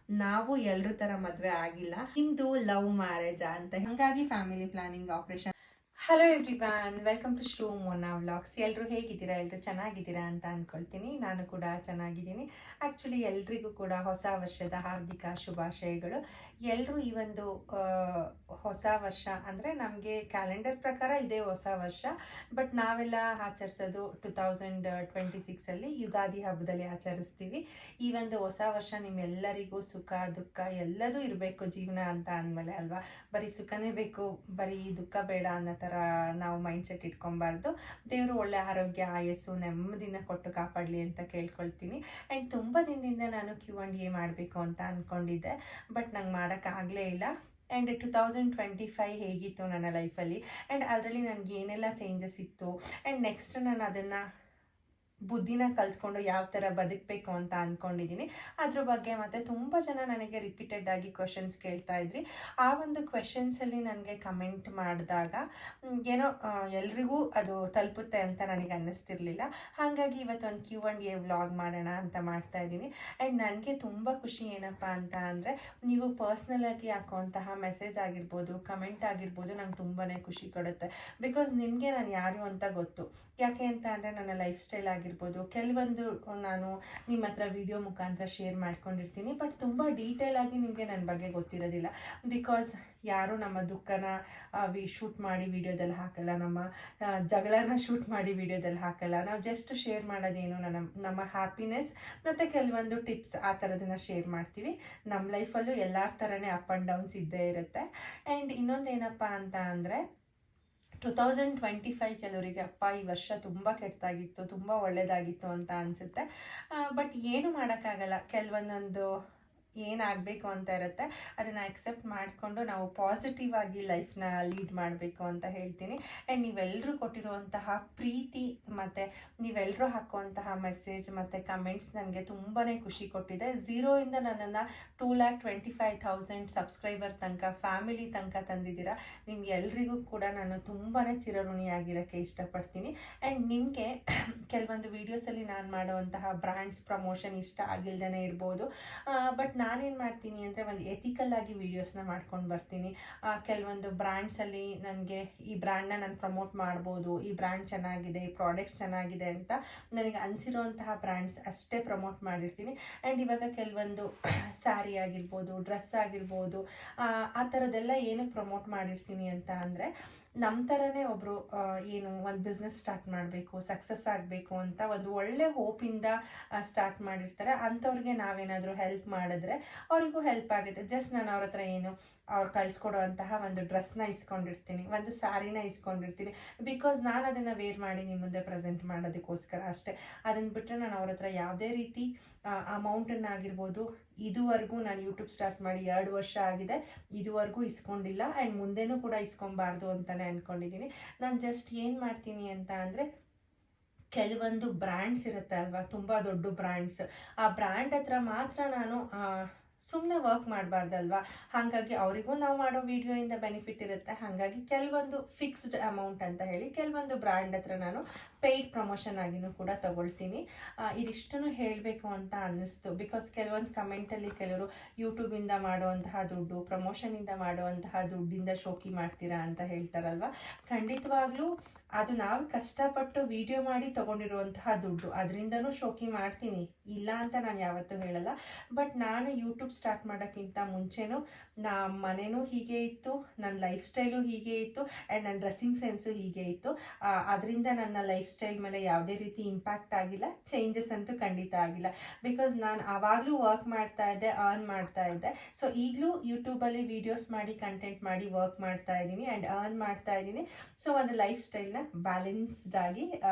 ನಾವು ಎಲ್ರ ಥರ ಮದುವೆ ಆಗಿಲ್ಲ, ನಿಮ್ಮದು ಲವ್ ಮ್ಯಾರೇಜಾ ಅಂತ. ಹಾಗಾಗಿ family planning operation. Hello everyone, welcome to Shru Mona vlogs. ಎಲ್ಲರೂ ಹೇಗಿದ್ದೀರಾ? ಎಲ್ಲರೂ ಚೆನ್ನಾಗಿದ್ದೀರಾ ಅಂತ ಅಂದ್ಕೊಳ್ತೀನಿ. ನಾನು ಕೂಡ ಚೆನ್ನಾಗಿದ್ದೀನಿ. ಆ್ಯಕ್ಚುಲಿ ಎಲ್ರಿಗೂ ಕೂಡ ಹೊಸ ವರ್ಷದ ಹಾರ್ದಿಕ ಶುಭಾಶಯಗಳು. ಎಲ್ಲರೂ ಈ ಒಂದು ಹೊಸ ವರ್ಷ ಅಂದರೆ ನಮಗೆ ಕ್ಯಾಲೆಂಡರ್ ಪ್ರಕಾರ ಇದೇ ಹೊಸ ವರ್ಷ, ಬಟ್ ನಾವೆಲ್ಲ ಆಚರಿಸೋದು 2026 ಯುಗಾದಿ ಹಬ್ಬದಲ್ಲಿ ಆಚರಿಸ್ತೀವಿ. ಈ ಒಂದು ಹೊಸ ವರ್ಷ ನಿಮ್ಮೆಲ್ಲರಿಗೂ ಸುಖ ದುಃಖ ಎಲ್ಲದೂ ಇರಬೇಕು ಜೀವನ ಅಂತ ಅಂದಮೇಲೆ ಅಲ್ವಾ. ಬರೀ ಸುಖನೇ ಬೇಕು, ಬರೀ ದುಃಖ ಬೇಡ ಅನ್ನೋ ಥರ ನಾವು ಮೈಂಡ್ಸೆಟ್ ಇಟ್ಕೊಬಾರ್ದು. ದೇವರು ಒಳ್ಳೆ ಆರೋಗ್ಯ ಆಯಸ್ಸು ನೆಮ್ಮದಿನ ಕೊಟ್ಟು ಕಾಪಾಡಲಿ ಅಂತ ಕೇಳ್ಕೊಳ್ತೀನಿ. ಆ್ಯಂಡ್ ತುಂಬ ದಿನದಿಂದ ನಾನು Q&A ಮಾಡಬೇಕು ಅಂತ ಅಂದ್ಕೊಂಡಿದ್ದೆ, ಬಟ್ ನಂಗೆ ಮಾಡೋಕ್ಕಾಗಲೇ ಇಲ್ಲ. ಆ್ಯಂಡ್ 2025 ಹೇಗಿತ್ತು ನನ್ನ ಲೈಫಲ್ಲಿ, ಆ್ಯಂಡ್ ಅದರಲ್ಲಿ ನನಗೆ ಏನೆಲ್ಲ ಚೇಂಜಸ್ ಇತ್ತು, ಆ್ಯಂಡ್ ನೆಕ್ಸ್ಟ್ ನಾನು ಅದನ್ನು ಬುದ್ಧಿನ ಕಲ್ತ್ಕೊಂಡು ಯಾವ ಥರ ಬದುಕಬೇಕು ಅಂತ ಅಂದ್ಕೊಂಡಿದ್ದೀನಿ ಅದ್ರ ಬಗ್ಗೆ. ಮತ್ತು ತುಂಬ ಜನ ನನಗೆ ರಿಪೀಟೆಡ್ ಆಗಿ ಕ್ವೆಶನ್ಸ್ ಕೇಳ್ತಾ ಇದ್ರಿ. ಆ ಒಂದು ಕ್ವೆಶನ್ಸಲ್ಲಿ ನನಗೆ ಕಮೆಂಟ್ ಮಾಡಿದಾಗ ಏನೋ ಎಲ್ರಿಗೂ ಅದು ತಲುಪುತ್ತೆ ಅಂತ ನನಗೆ ಅನ್ನಿಸ್ತಿರ್ಲಿಲ್ಲ. ಹಾಗಾಗಿ ಇವತ್ತೊಂದು Q&A ವ್ಲಾಗ್ ಮಾಡೋಣ ಅಂತ ಮಾಡ್ತಾ ಇದ್ದೀನಿ. ಆ್ಯಂಡ್ ನನಗೆ ತುಂಬ ಖುಷಿ ಏನಪ್ಪ ಅಂತ ಅಂದರೆ, ನೀವು ಪರ್ಸ್ನಲಾಗಿ ಹಾಕುವಂತಹ ಮೆಸೇಜ್ ಆಗಿರ್ಬೋದು, ಕಮೆಂಟ್ ಆಗಿರ್ಬೋದು, ನಂಗೆ ತುಂಬಾ ಖುಷಿ ಕೊಡುತ್ತೆ. ಬಿಕಾಸ್ ನಿಮಗೆ ನಾನು ಯಾರು ಅಂತ ಗೊತ್ತು. ಯಾಕೆ ಅಂತ ಅಂದರೆ ನನ್ನ ಲೈಫ್ ಸ್ಟೈಲ್ ಆಗಿರ್ಬೋದು, ಕೆಲವೊಂದು ನಾನು ನಿಮ್ಮ ಹತ್ರ ವಿಡಿಯೋ ಮುಖಾಂತರ ಶೇರ್ ಮಾಡ್ಕೊಂಡಿರ್ತೀನಿ, ಬಟ್ ತುಂಬ ಡೀಟೇಲ್ ಆಗಿ ನಿಮಗೆ ನನ್ನ ಬಗ್ಗೆ ಗೊತ್ತಿರೋದಿಲ್ಲ. ಬಿಕಾಸ್ ಯಾರೂ ನಮ್ಮ ದುಃಖನ ಶೂಟ್ ಮಾಡಿ ವಿಡಿಯೋದಲ್ಲಿ ಹಾಕಲ್ಲ, ನಮ್ಮ ಜಗಳನ ಶೂಟ್ ಮಾಡಿ ವಿಡಿಯೋದಲ್ಲಿ ಹಾಕಲ್ಲ. ನಾವು ಜಸ್ಟ್ ಶೇರ್ ಮಾಡೋದೇನು ನಮ್ಮ ಹ್ಯಾಪಿನೆಸ್ ಮತ್ತು ಕೆಲವೊಂದು ಟಿಪ್ಸ್ ಆ ಥರದನ್ನ ಶೇರ್ ಮಾಡ್ತೀವಿ. ನಮ್ಮ ಲೈಫಲ್ಲೂ ಎಲ್ಲರ ಥರನೇ ಅಪ್ ಆ್ಯಂಡ್ ಡೌನ್ಸ್ ಇದ್ದೇ ಇರುತ್ತೆ. ಆ್ಯಂಡ್ ಇನ್ನೊಂದೇನಪ್ಪ ಅಂತ ಅಂದರೆ 2025 ಕೆಲವರಿಗೆ ಅಪ್ಪ ಈ ವರ್ಷ ತುಂಬ ಕೆಟ್ಟದಾಗಿತ್ತು, ತುಂಬ ಒಳ್ಳೆಯದಾಗಿತ್ತು ಅಂತ ಅನಿಸುತ್ತೆ. ಬಟ್ ಏನು ಮಾಡೋಕ್ಕಾಗಲ್ಲ, ಕೆಲವೊಂದೊಂದು ಏನಾಗಬೇಕು ಅಂತ ಇರುತ್ತೆ ಅದನ್ನು ಅಕ್ಸೆಪ್ಟ್ ಮಾಡಿಕೊಂಡು ನಾವು ಪಾಸಿಟಿವ್ ಆಗಿ ಲೈಫ್ನ ಲೀಡ್ ಮಾಡಬೇಕು ಅಂತ ಹೇಳ್ತೀನಿ. ಆ್ಯಂಡ್ ನೀವೆಲ್ಲರೂ ಕೊಟ್ಟಿರುವಂತಹ ಪ್ರೀತಿ ಮತ್ತು ನೀವೆಲ್ಲರೂ ಹಾಕುವಂತಹ ಮೆಸೇಜ್ ಮತ್ತು ಕಮೆಂಟ್ಸ್ ನನಗೆ ತುಂಬಾ ಖುಷಿ ಕೊಟ್ಟಿದೆ. 0ಇಂದ ನನ್ನನ್ನು 2,25,000 ಸಬ್ಸ್ಕ್ರೈಬರ್ ತನಕ, ಫ್ಯಾಮಿಲಿ ತನಕ ತಂದಿದ್ದೀರಾ. ನಿಮ್ಗೆಲ್ರಿಗೂ ಕೂಡ ನಾನು ತುಂಬಾ ಚಿರಋಣಿಯಾಗಿರೋಕ್ಕೆ ಇಷ್ಟಪಡ್ತೀನಿ. ಆ್ಯಂಡ್ ನಿಮಗೆ ಕೆಲವೊಂದು ವೀಡಿಯೋಸಲ್ಲಿ ನಾನು ಮಾಡುವಂತಹ ಬ್ರ್ಯಾಂಡ್ಸ್ ಪ್ರಮೋಷನ್ ಇಷ್ಟ ಆಗಿಲ್ದೇ ಇರ್ಬೋದು, ಬಟ್ ನಾನೇನು ಮಾಡ್ತೀನಿ ಅಂದರೆ ಒಂದು ಎಥಿಕಲ್ ಆಗಿ ವೀಡಿಯೋಸ್ನ ಮಾಡ್ಕೊಂಡು ಬರ್ತೀನಿ. ಕೆಲವೊಂದು ಬ್ರ್ಯಾಂಡ್ಸಲ್ಲಿ ನನಗೆ ಈ ಬ್ರ್ಯಾಂಡ್ನ ನಾನು ಪ್ರಮೋಟ್ ಮಾಡ್ಬೋದು, ಈ ಬ್ರ್ಯಾಂಡ್ ಚೆನ್ನಾಗಿದೆ, ಈ ಪ್ರಾಡಕ್ಟ್ಸ್ ಚೆನ್ನಾಗಿದೆ ಅಂತ ನನಗೆ ಅನಿಸಿರೋಂತಹ ಬ್ರ್ಯಾಂಡ್ಸ್ ಅಷ್ಟೇ ಪ್ರಮೋಟ್ ಮಾಡಿರ್ತೀನಿ. ಆ್ಯಂಡ್ ಇವಾಗ ಕೆಲವೊಂದು ಸ್ಯಾರಿ ಆಗಿರ್ಬೋದು, ಡ್ರೆಸ್ ಆಗಿರ್ಬೋದು, ಆ ಥರದ್ದೆಲ್ಲ ಏನಕ್ಕೆ ಪ್ರಮೋಟ್ ಮಾಡಿರ್ತೀನಿ ಅಂತ ಅಂದರೆ, ನಮ್ಮ ಥರನೇ ಒಬ್ಬರು ಏನು ಒಂದು ಬಿಸ್ನೆಸ್ ಸ್ಟಾರ್ಟ್ ಮಾಡಬೇಕು, ಸಕ್ಸಸ್ ಆಗಬೇಕು ಅಂತ ಒಂದು ಒಳ್ಳೆ ಹೋಪಿಂದ ಸ್ಟಾರ್ಟ್ ಮಾಡಿರ್ತಾರೆ. ಅಂಥವ್ರಿಗೆ ನಾವೇನಾದರೂ ಹೆಲ್ಪ್ ಮಾಡಿದ್ರೆ ಅವರಿಗೂ ಹೆಲ್ಪ್ ಆಗುತ್ತೆ. ಜಸ್ಟ್ ನಾನು ಅವ್ರ ಹತ್ರ ಏನು ಅವ್ರು ಕಳಿಸ್ಕೊಡುವಂತಹ ಒಂದು ಡ್ರೆಸ್ನ ಇಸ್ಕೊಂಡಿರ್ತೀನಿ, ಒಂದು ಸ್ಯಾರಿನ ಇಸ್ಕೊಂಡಿರ್ತೀನಿ, ಬಿಕಾಸ್ ನಾನು ಅದನ್ನು ವೇರ್ ಮಾಡಿ ನಿಮ್ಮ ಮುಂದೆ ಪ್ರೆಸೆಂಟ್ ಮಾಡೋದಕ್ಕೋಸ್ಕರ ಅಷ್ಟೇ. ಅದನ್ನು ಬಿಟ್ಟರೆ ನಾನು ಅವ್ರ ಹತ್ರ ಯಾವುದೇ ರೀತಿ ಅಮೌಂಟನ್ನಾಗಿರ್ಬೋದು, ಇದುವರೆಗೂ ನಾನು ಯೂಟ್ಯೂಬ್ ಸ್ಟಾರ್ಟ್ ಮಾಡಿ 2 ವರ್ಷ ಆಗಿದೆ, ಇದುವರೆಗೂ ಇಸ್ಕೊಂಡಿಲ್ಲ. ಆ್ಯಂಡ್ ಮುಂದೆನೂ ಕೂಡ ಇಸ್ಕೊಬಾರ್ದು ಅಂತಲೇ ಅಂದ್ಕೊಂಡಿದ್ದೀನಿ. ನಾನು ಜಸ್ಟ್ ಏನು ಮಾಡ್ತೀನಿ ಅಂತ ಅಂದರೆ, ಕೆಲವೊಂದು ಬ್ರ್ಯಾಂಡ್ಸ್ ಇರುತ್ತೆ ಅಲ್ವಾ, ತುಂಬ ದೊಡ್ಡ ಬ್ರ್ಯಾಂಡ್ಸ್, ಆ ಬ್ರ್ಯಾಂಡ್ ಹತ್ರ ಮಾತ್ರ ನಾನು ಸುಮ್ಮನೆ ವರ್ಕ್ ಮಾಡಬಾರ್ದಲ್ವಾ. ಹಾಗಾಗಿ ಅವರಿಗೂ ನಾವು ಮಾಡೋ ವಿಡಿಯೋಯಿಂದ ಬೆನಿಫಿಟ್ ಇರುತ್ತೆ. ಹಾಗಾಗಿ ಕೆಲವೊಂದು ಫಿಕ್ಸ್ಡ್ ಅಮೌಂಟ್ ಅಂತ ಹೇಳಿ ಕೆಲವೊಂದು ಬ್ರ್ಯಾಂಡ್ ಹತ್ರ ನಾನು ಪೇಯ್ಡ್ ಪ್ರಮೋಷನ್ ಆಗಿನೂ ಕೂಡ ತಗೊಳ್ತೀನಿ. ಇದಿಷ್ಟನ್ನು ಹೇಳಬೇಕು ಅಂತ ಅನ್ನಿಸ್ತು. ಬಿಕಾಸ್ ಕೆಲವೊಂದು ಕಮೆಂಟಲ್ಲಿ ಕೆಲವರು ಯೂಟ್ಯೂಬಿಂದ ಮಾಡುವಂತಹ ದುಡ್ಡು, ಪ್ರಮೋಷನಿಂದ ಮಾಡುವಂತಹ ದುಡ್ಡಿಂದ ಶೋಕಿ ಮಾಡ್ತೀರಾ ಅಂತ ಹೇಳ್ತಾರಲ್ವ. ಖಂಡಿತವಾಗ್ಲೂ ಅದು ನಾವು ಕಷ್ಟಪಟ್ಟು ವಿಡಿಯೋ ಮಾಡಿ ತೊಗೊಂಡಿರುವಂತಹ ದುಡ್ಡು, ಅದರಿಂದನೂ ಶೋಕಿ ಮಾಡ್ತೀನಿ, ಇಲ್ಲ ಅಂತ ನಾನು ಯಾವತ್ತೂ ಹೇಳಲ್ಲ. ಬಟ್ ನಾನು ಯೂಟ್ಯೂಬ್ ಸ್ಟಾರ್ಟ್ ಮಾಡೋಕ್ಕಿಂತ ಮುಂಚೆನೂ ನಮ್ಮ ಮನೆಯೂ ಹೀಗೆ ಇತ್ತು, ನನ್ನ ಲೈಫ್ ಸ್ಟೈಲು ಹೀಗೆ ಇತ್ತು, ಆ್ಯಂಡ್ ನನ್ನ ಡ್ರೆಸ್ಸಿಂಗ್ ಸೆನ್ಸು ಹೀಗೆ ಇತ್ತು. ಅದರಿಂದ ನನ್ನ ಲೈಫ್ ಸ್ಟೈಲ್ ಮೇಲೆ ಯಾವುದೇ ರೀತಿ ಇಂಪ್ಯಾಕ್ಟ್ ಆಗಿಲ್ಲ, ಚೇಂಜಸ್ ಅಂತೂ ಖಂಡಿತ ಆಗಿಲ್ಲ. ಬಿಕಾಸ್ ನಾನು ಆವಾಗಲೂ ವರ್ಕ್ ಮಾಡ್ತಾ ಇದ್ದೆ, ಅರ್ನ್ ಮಾಡ್ತಾ ಇದ್ದೆ. ಸೊ ಈಗಲೂ ಯೂಟ್ಯೂಬಲ್ಲಿ ವೀಡಿಯೋಸ್ ಮಾಡಿ ಕಂಟೆಂಟ್ ಮಾಡಿ ವರ್ಕ್ ಮಾಡ್ತಾ ಇದ್ದೀನಿ ಆ್ಯಂಡ್ ಅರ್ನ್ ಮಾಡ್ತಾ ಇದ್ದೀನಿ. ಸೊ ಒಂದು ಲೈಫ್ ಸ್ಟೈಲ್ನ ಬ್ಯಾಲೆನ್ಸ್ಡ್ ಆಗಿ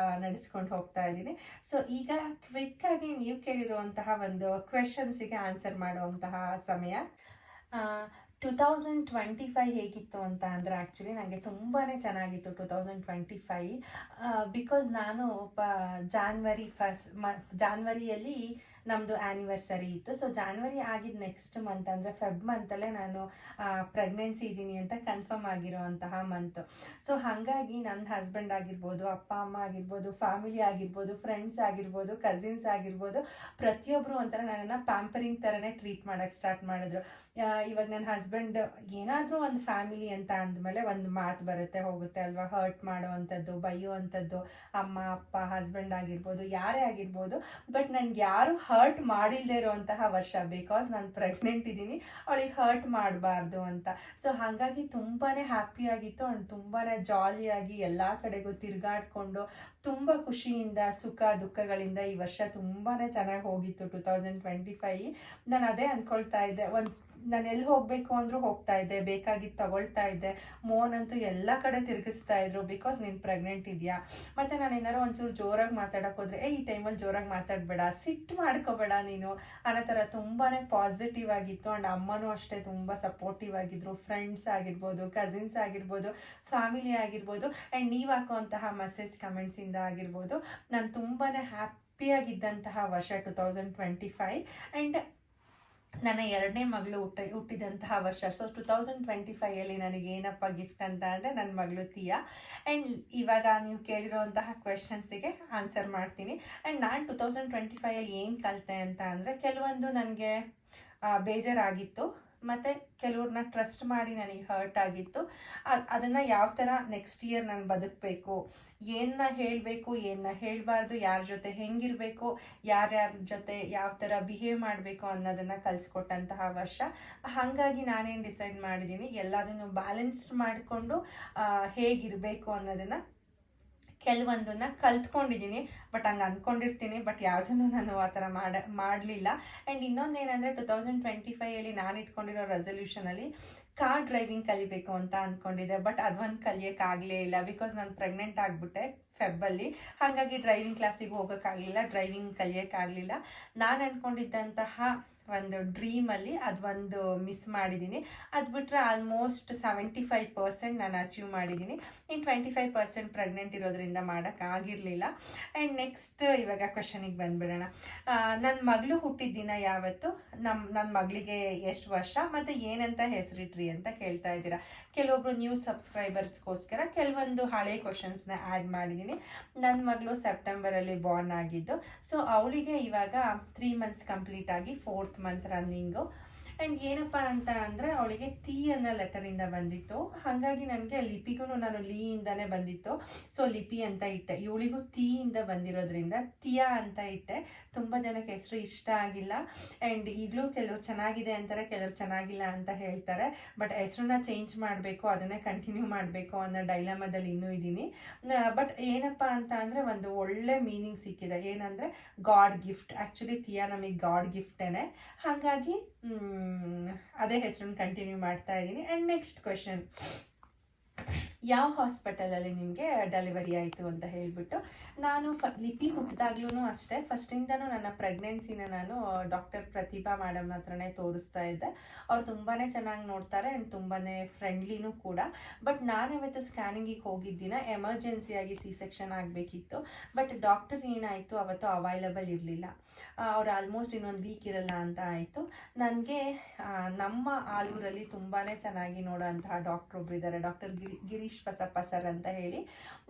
ನಡೆಸ್ಕೊಂಡು ಹೋಗ್ತಾ ಇದ್ದೀನಿ. ಸೊ ಈಗ ಕ್ವಿಕ್ಕಾಗಿ ನೀವು ಕೇಳಿರುವಂತಹ ಒಂದು ಕ್ವೆಶನ್ಸಿಗೆ ಆನ್ಸರ್ ಮಾಡುವಂತಹ ಸಮಯ. 2025 ಹೇಗಿತ್ತು ಅಂತ ಅಂದರೆ, ಆ್ಯಕ್ಚುಲಿ ನನಗೆ ತುಂಬಾ ಚೆನ್ನಾಗಿತ್ತು 2025. ಬಿಕಾಸ್ ನಾನು ಜಾನ್ವರಿಯಲ್ಲಿ ನಮ್ಮದು ಆ್ಯನಿವರ್ಸರಿ ಇತ್ತು. ಸೊ ಜಾನ್ವರಿ ಆಗಿದ್ದು ನೆಕ್ಸ್ಟ್ ಮಂತ್ ಅಂದರೆ ಫೆಬ್ ಮಂತಲ್ಲೇ ನಾನು ಪ್ರೆಗ್ನೆನ್ಸಿ ಇದ್ದೀನಿ ಅಂತ ಕನ್ಫರ್ಮ್ ಆಗಿರೋವಂತಹ ಮಂತು. ಸೊ ಹಾಗಾಗಿ ನನ್ನ ಹಸ್ಬೆಂಡ್ ಆಗಿರ್ಬೋದು, ಅಪ್ಪ ಅಮ್ಮ ಆಗಿರ್ಬೋದು, ಫ್ಯಾಮಿಲಿ ಆಗಿರ್ಬೋದು, ಫ್ರೆಂಡ್ಸ್ ಆಗಿರ್ಬೋದು, ಕಸಿನ್ಸ್ ಆಗಿರ್ಬೋದು, ಪ್ರತಿಯೊಬ್ಬರು ಒಂಥರ ನನ್ನನ್ನು ಪ್ಯಾಂಪರಿಂಗ್ ಥರನೇ ಟ್ರೀಟ್ ಮಾಡೋಕ್ಕೆ ಸ್ಟಾರ್ಟ್ ಮಾಡಿದ್ರು. ಇವಾಗ ನನ್ನ ಹಸ್ಬೆಂಡ್ ಏನಾದರೂ ಒಂದು ಫ್ಯಾಮಿಲಿ ಅಂತ ಅಂದಮೇಲೆ ಒಂದು ಮಾತು ಬರುತ್ತೆ ಹೋಗುತ್ತೆ ಅಲ್ವಾ, ಹರ್ಟ್ ಮಾಡೋ ಅಂಥದ್ದು, ಬೈಯೋ ಅಂಥದ್ದು, ಅಮ್ಮ ಅಪ್ಪ ಹಸ್ಬೆಂಡ್ ಆಗಿರ್ಬೋದು, ಯಾರೇ ಆಗಿರ್ಬೋದು. ಬಟ್ ನನಗೆ ಯಾರು ಹರ್ಟ್ ಮಾಡಿಲ್ಲದೆ ಇರೋವಂತಹ ವರ್ಷ, ಬಿಕಾಸ್ ನಾನು ಪ್ರೆಗ್ನೆಂಟ್ ಇದ್ದೀನಿ, ಅವಳಿಗೆ ಹರ್ಟ್ ಮಾಡಬಾರ್ದು ಅಂತ. ಸೊ ಹಾಗಾಗಿ ತುಂಬಾ ಹ್ಯಾಪಿಯಾಗಿತ್ತು ಆ್ಯಂಡ್ ತುಂಬಾ ಜಾಲಿಯಾಗಿ ಎಲ್ಲ ಕಡೆಗೂ ತಿರುಗಾಡಿಕೊಂಡು ತುಂಬ ಖುಷಿಯಿಂದ ಸುಖ ದುಃಖಗಳಿಂದ ಈ ವರ್ಷ ತುಂಬಾ ಚೆನ್ನಾಗಿ ಹೋಗಿತ್ತು 2025. ನಾನು ಅದೇ ಅಂದ್ಕೊಳ್ತಾ ಇದ್ದೆ, ನಾನು ಎಲ್ಲಿ ಹೋಗಬೇಕು ಅಂದರೂ ಹೋಗ್ತಾ ಇದ್ದೆ, ಬೇಕಾಗಿದ್ದು ತಗೊಳ್ತಾ ಇದ್ದೆ. ಮೋನಂತೂ ಎಲ್ಲ ಕಡೆ ತಿರುಗಿಸ್ತಾ ಇದ್ರು, ಬಿಕಾಸ್ ನೀನು ಪ್ರೆಗ್ನೆಂಟ್ ಇದೆಯಾ. ಮತ್ತು ನಾನು ಏನಾರು ಒಂಚೂರು ಜೋರಾಗಿ ಮಾತಾಡೋಕೆ ಹೋದರೆ, ಈ ಟೈಮಲ್ಲಿ ಜೋರಾಗಿ ಮಾತಾಡಬೇಡ, ಸಿಟ್ಟು ಮಾಡ್ಕೋಬೇಡ ನೀನು ಅನ್ನೋ ಥರ ತುಂಬಾ ಪಾಸಿಟಿವ್ ಆಗಿತ್ತು. ಆ್ಯಂಡ್ ಅಮ್ಮನೂ ಅಷ್ಟೇ ತುಂಬ ಸಪೋರ್ಟಿವ್ ಆಗಿದ್ದರು. ಫ್ರೆಂಡ್ಸ್ ಆಗಿರ್ಬೋದು, ಕಸಿನ್ಸ್ ಆಗಿರ್ಬೋದು, ಫ್ಯಾಮಿಲಿ ಆಗಿರ್ಬೋದು, ಆ್ಯಂಡ್ ನೀವು ಹಾಕುವಂತಹ ಮೆಸೇಜ್ ಕಮೆಂಟ್ಸಿಂದ ಆಗಿರ್ಬೋದು, ನಾನು ತುಂಬಾ ಹ್ಯಾಪಿಯಾಗಿದ್ದಂತಹ ವರ್ಷ 2025. ಆ್ಯಂಡ್ ನನ್ನ ಎರಡನೇ ಮಗಳು ಹುಟ್ಟಿದಂತಹ ವರ್ಷ. ಸೊ 2025 ನನಗೇನಪ್ಪ ಗಿಫ್ಟ್ ಅಂತ ಅಂದರೆ ನನ್ನ ಮಗಳು ತಿಯಾ. ಆ್ಯಂಡ್ ಇವಾಗ ನೀವು ಕೇಳಿರೋಂತಹ ಕ್ವೆಶನ್ಸಿಗೆ ಆನ್ಸರ್ ಮಾಡ್ತೀನಿ. ಆ್ಯಂಡ್ ನಾನು 2025 ಏನು ಕಲಿತೆ ಅಂತ ಅಂದರೆ, ಕೆಲವೊಂದು ನನಗೆ ಬೇಜಾರಾಗಿತ್ತು, ಮತ್ತು ಕೆಲವ್ರನ್ನ ಟ್ರಸ್ಟ್ ಮಾಡಿ ನನಗೆ ಹರ್ಟ್ ಆಗಿತ್ತು. ಅದನ್ನು ಯಾವ ಥರ ನೆಕ್ಸ್ಟ್ ಇಯರ್ ನಾನು ಬದುಕಬೇಕು, ಏನನ್ನ ಹೇಳಬೇಕು, ಏನನ್ನ ಹೇಳಬಾರ್ದು, ಯಾರ ಜೊತೆ ಹೆಂಗಿರಬೇಕು, ಯಾರ್ಯಾರ ಜೊತೆ ಯಾವ ಥರ ಬಿಹೇವ್ ಮಾಡಬೇಕು ಅನ್ನೋದನ್ನು ಕಲಿಸ್ಕೊಟ್ಟಂತಹ ವರ್ಷ. ಹಾಗಾಗಿ ನಾನೇನು ಡಿಸೈಡ್ ಮಾಡಿದ್ದೀನಿ, ಎಲ್ಲದನ್ನು ಬ್ಯಾಲೆನ್ಸ್ಡ್ ಮಾಡಿಕೊಂಡು ಹೇಗಿರಬೇಕು ಅನ್ನೋದನ್ನು ಕೆಲವೊಂದನ್ನು ಕಲ್ತ್ಕೊಂಡಿದ್ದೀನಿ. ಬಟ್ ಹಂಗೆ ಅಂದ್ಕೊಂಡಿರ್ತೀನಿ, ಬಟ್ ಯಾವುದನ್ನು ನಾನು ಆ ಥರ ಮಾಡಲಿಲ್ಲ. ಆ್ಯಂಡ್ ಇನ್ನೊಂದೇನೆಂದರೆ 2025 ನಾನು ಇಟ್ಕೊಂಡಿರೋ ರೆಸಲ್ಯೂಷನಲ್ಲಿ ಕಾರ್ ಡ್ರೈವಿಂಗ್ ಕಲಿಬೇಕು ಅಂತ ಅಂದ್ಕೊಂಡಿದ್ದೆ. ಬಟ್ ಅದೊಂದು ಕಲಿಯೋಕ್ಕಾಗಲೇ ಇಲ್ಲ, ಬಿಕಾಸ್ ನಾನು ಪ್ರೆಗ್ನೆಂಟ್ ಆಗಿಬಿಟ್ಟೆ ಫೆಬ್ಬಲ್ಲಿ. ಹಾಗಾಗಿ ಡ್ರೈವಿಂಗ್ ಕ್ಲಾಸಿಗೆ ಹೋಗೋಕ್ಕಾಗಲಿಲ್ಲ, ಡ್ರೈವಿಂಗ್ ಕಲಿಯೋಕ್ಕಾಗಲಿಲ್ಲ. ನಾನು ಅಂದ್ಕೊಂಡಿದ್ದಂತಹ ಒಂದು ಡ್ರೀಮಲ್ಲಿ ಅದೊಂದು ಮಿಸ್ ಮಾಡಿದ್ದೀನಿ. ಅದು ಬಿಟ್ಟರೆ ಆಲ್ಮೋಸ್ಟ್ 75% ನಾನು ಅಚೀವ್ ಮಾಡಿದ್ದೀನಿ. ಇನ್ನು 25% ಪ್ರೆಗ್ನೆಂಟ್ ಇರೋದ್ರಿಂದ ಮಾಡೋಕ್ಕಾಗಿರಲಿಲ್ಲ. ಆ್ಯಂಡ್ ನೆಕ್ಸ್ಟ್ ಇವಾಗ ಕ್ವೆಶನಿಗೆ ಬಂದುಬಿಡೋಣ. ನನ್ನ ಮಗಳು ಹುಟ್ಟಿದ ದಿನ ಯಾವತ್ತು, ನನ್ನ ಮಗಳಿಗೆ ಎಷ್ಟು ವರ್ಷ, ಮತ್ತು ಏನಂತ ಹೆಸರಿಟ್ರಿ ಅಂತ ಕೇಳ್ತಾ ಇದ್ದೀರಾ. ಕೆಲವೊಬ್ರು ನ್ಯೂ ಸಬ್ಸ್ಕ್ರೈಬರ್ಸ್ಗೋಸ್ಕರ ಕೆಲವೊಂದು ಹಳೆ ಕ್ವೆಶನ್ಸ್ನ ಆ್ಯಡ್ ಮಾಡಿದ್ದೀನಿ. ನನ್ನ ಮಗಳು ಸೆಪ್ಟೆಂಬರಲ್ಲಿ ಬಾರ್ನ್ ಆಗಿದ್ದು. ಸೊ ಅವಳಿಗೆ ಇವಾಗ 3 months ಕಂಪ್ಲೀಟ್ ಆಗಿ 4th month ರನ್ನಿಂಗು. ಆ್ಯಂಡ್ ಏನಪ್ಪ ಅಂತ ಅಂದರೆ, ಅವಳಿಗೆ ತಿ ಅನ್ನೋ ಲೆಟರಿಂದ ಬಂದಿತ್ತು. ಹಾಗಾಗಿ ನನಗೆ ಲಿಪಿಗೂ ನಾನು ಲೀಯಿಂದನೇ ಬಂದಿತ್ತು, ಸೊ ಲಿಪಿ ಅಂತ ಇಟ್ಟೆ. ಇವಳಿಗೂ ತೀಯಿಂದ ಬಂದಿರೋದ್ರಿಂದ ತಿಯಾ ಅಂತ ಇಟ್ಟೆ. ತುಂಬ ಜನಕ್ಕೆ ಹೆಸರು ಇಷ್ಟ ಆಗಿಲ್ಲ. ಆ್ಯಂಡ್ ಈಗಲೂ ಕೆಲವರು ಚೆನ್ನಾಗಿದೆ ಅಂತಾರೆ, ಕೆಲವರು ಚೆನ್ನಾಗಿಲ್ಲ ಅಂತ ಹೇಳ್ತಾರೆ. ಬಟ್ ಹೆಸರನ್ನ ಚೇಂಜ್ ಮಾಡಬೇಕು, ಅದನ್ನೇ ಕಂಟಿನ್ಯೂ ಮಾಡಬೇಕು ಅನ್ನೋ ಡೈಲಮಾದಲ್ಲಿ ಇನ್ನೂ ಇದ್ದೀನಿ. ಬಟ್ ಏನಪ್ಪ ಅಂತ ಅಂದರೆ, ಒಂದು ಒಳ್ಳೆ ಮೀನಿಂಗ್ ಸಿಕ್ಕಿದೆ. ಏನಂದರೆ ಗಾಡ್ ಗಿಫ್ಟ್. ಆ್ಯಕ್ಚುಲಿ ತಿಯಾ ನಮಗೆ ಗಾಡ್ ಗಿಫ್ಟೇನೆ. ಹಾಗಾಗಿ ಅದೇ ಹೆಸರನ್ನು ಕಂಟಿನ್ಯೂ ಮಾಡ್ತಾ ಇದ್ದೀನಿ. ಆ್ಯಂಡ್ ನೆಕ್ಸ್ಟ್ ಕ್ವೆಶನ್, ಯಾವ ಹಾಸ್ಪಿಟಲಲ್ಲಿ ನಿಮಗೆ ಡೆಲಿವರಿ ಆಯಿತು ಅಂತ ಹೇಳಿಬಿಟ್ಟು. ನಾನು ಲಿಪಿ ಹುಟ್ಟಿದಾಗ್ಲೂ ಅಷ್ಟೇ, ಫಸ್ಟಿಂದನೂ ನನ್ನ ಪ್ರೆಗ್ನೆನ್ಸಿನ ನಾನು ಡಾಕ್ಟರ್ ಪ್ರತಿಭಾ ಮೇಡಮ್ನ ಹತ್ರನೇ ತೋರಿಸ್ತಾ ಇದ್ದೆ. ಅವ್ರು ತುಂಬಾ ಚೆನ್ನಾಗಿ ನೋಡ್ತಾರೆ ಆ್ಯಂಡ್ ತುಂಬಾ ಫ್ರೆಂಡ್ಲಿನೂ ಕೂಡ. ಬಟ್ ನಾನು ಇವತ್ತು ಸ್ಕ್ಯಾನಿಂಗಿಗೆ ಹೋಗಿದ್ದಿನ ಎಮರ್ಜೆನ್ಸಿಯಾಗಿ C-section ಆಗಬೇಕಿತ್ತು. ಬಟ್ ಡಾಕ್ಟರ್ ಏನಾಯಿತು, ಅವತ್ತು ಅವೈಲಬಲ್ ಇರಲಿಲ್ಲ. ಅವ್ರು ಆಲ್ಮೋಸ್ಟ್ ಇನ್ನೊಂದು ವೀಕ್ ಇರಲ್ಲ ಅಂತ ಆಯಿತು. ನನಗೆ ನಮ್ಮ ಆಲೂರಲ್ಲಿ ತುಂಬಾ ಚೆನ್ನಾಗಿ ನೋಡೋಂತಹ ಡಾಕ್ಟ್ರ್ ಒಬ್ರು ಇದ್ದಾರೆ, ಡಾಕ್ಟರ್ ಗಿರೀಶ್ ಬಸಪ್ಪ ಸರ್ ಅಂತ ಹೇಳಿ.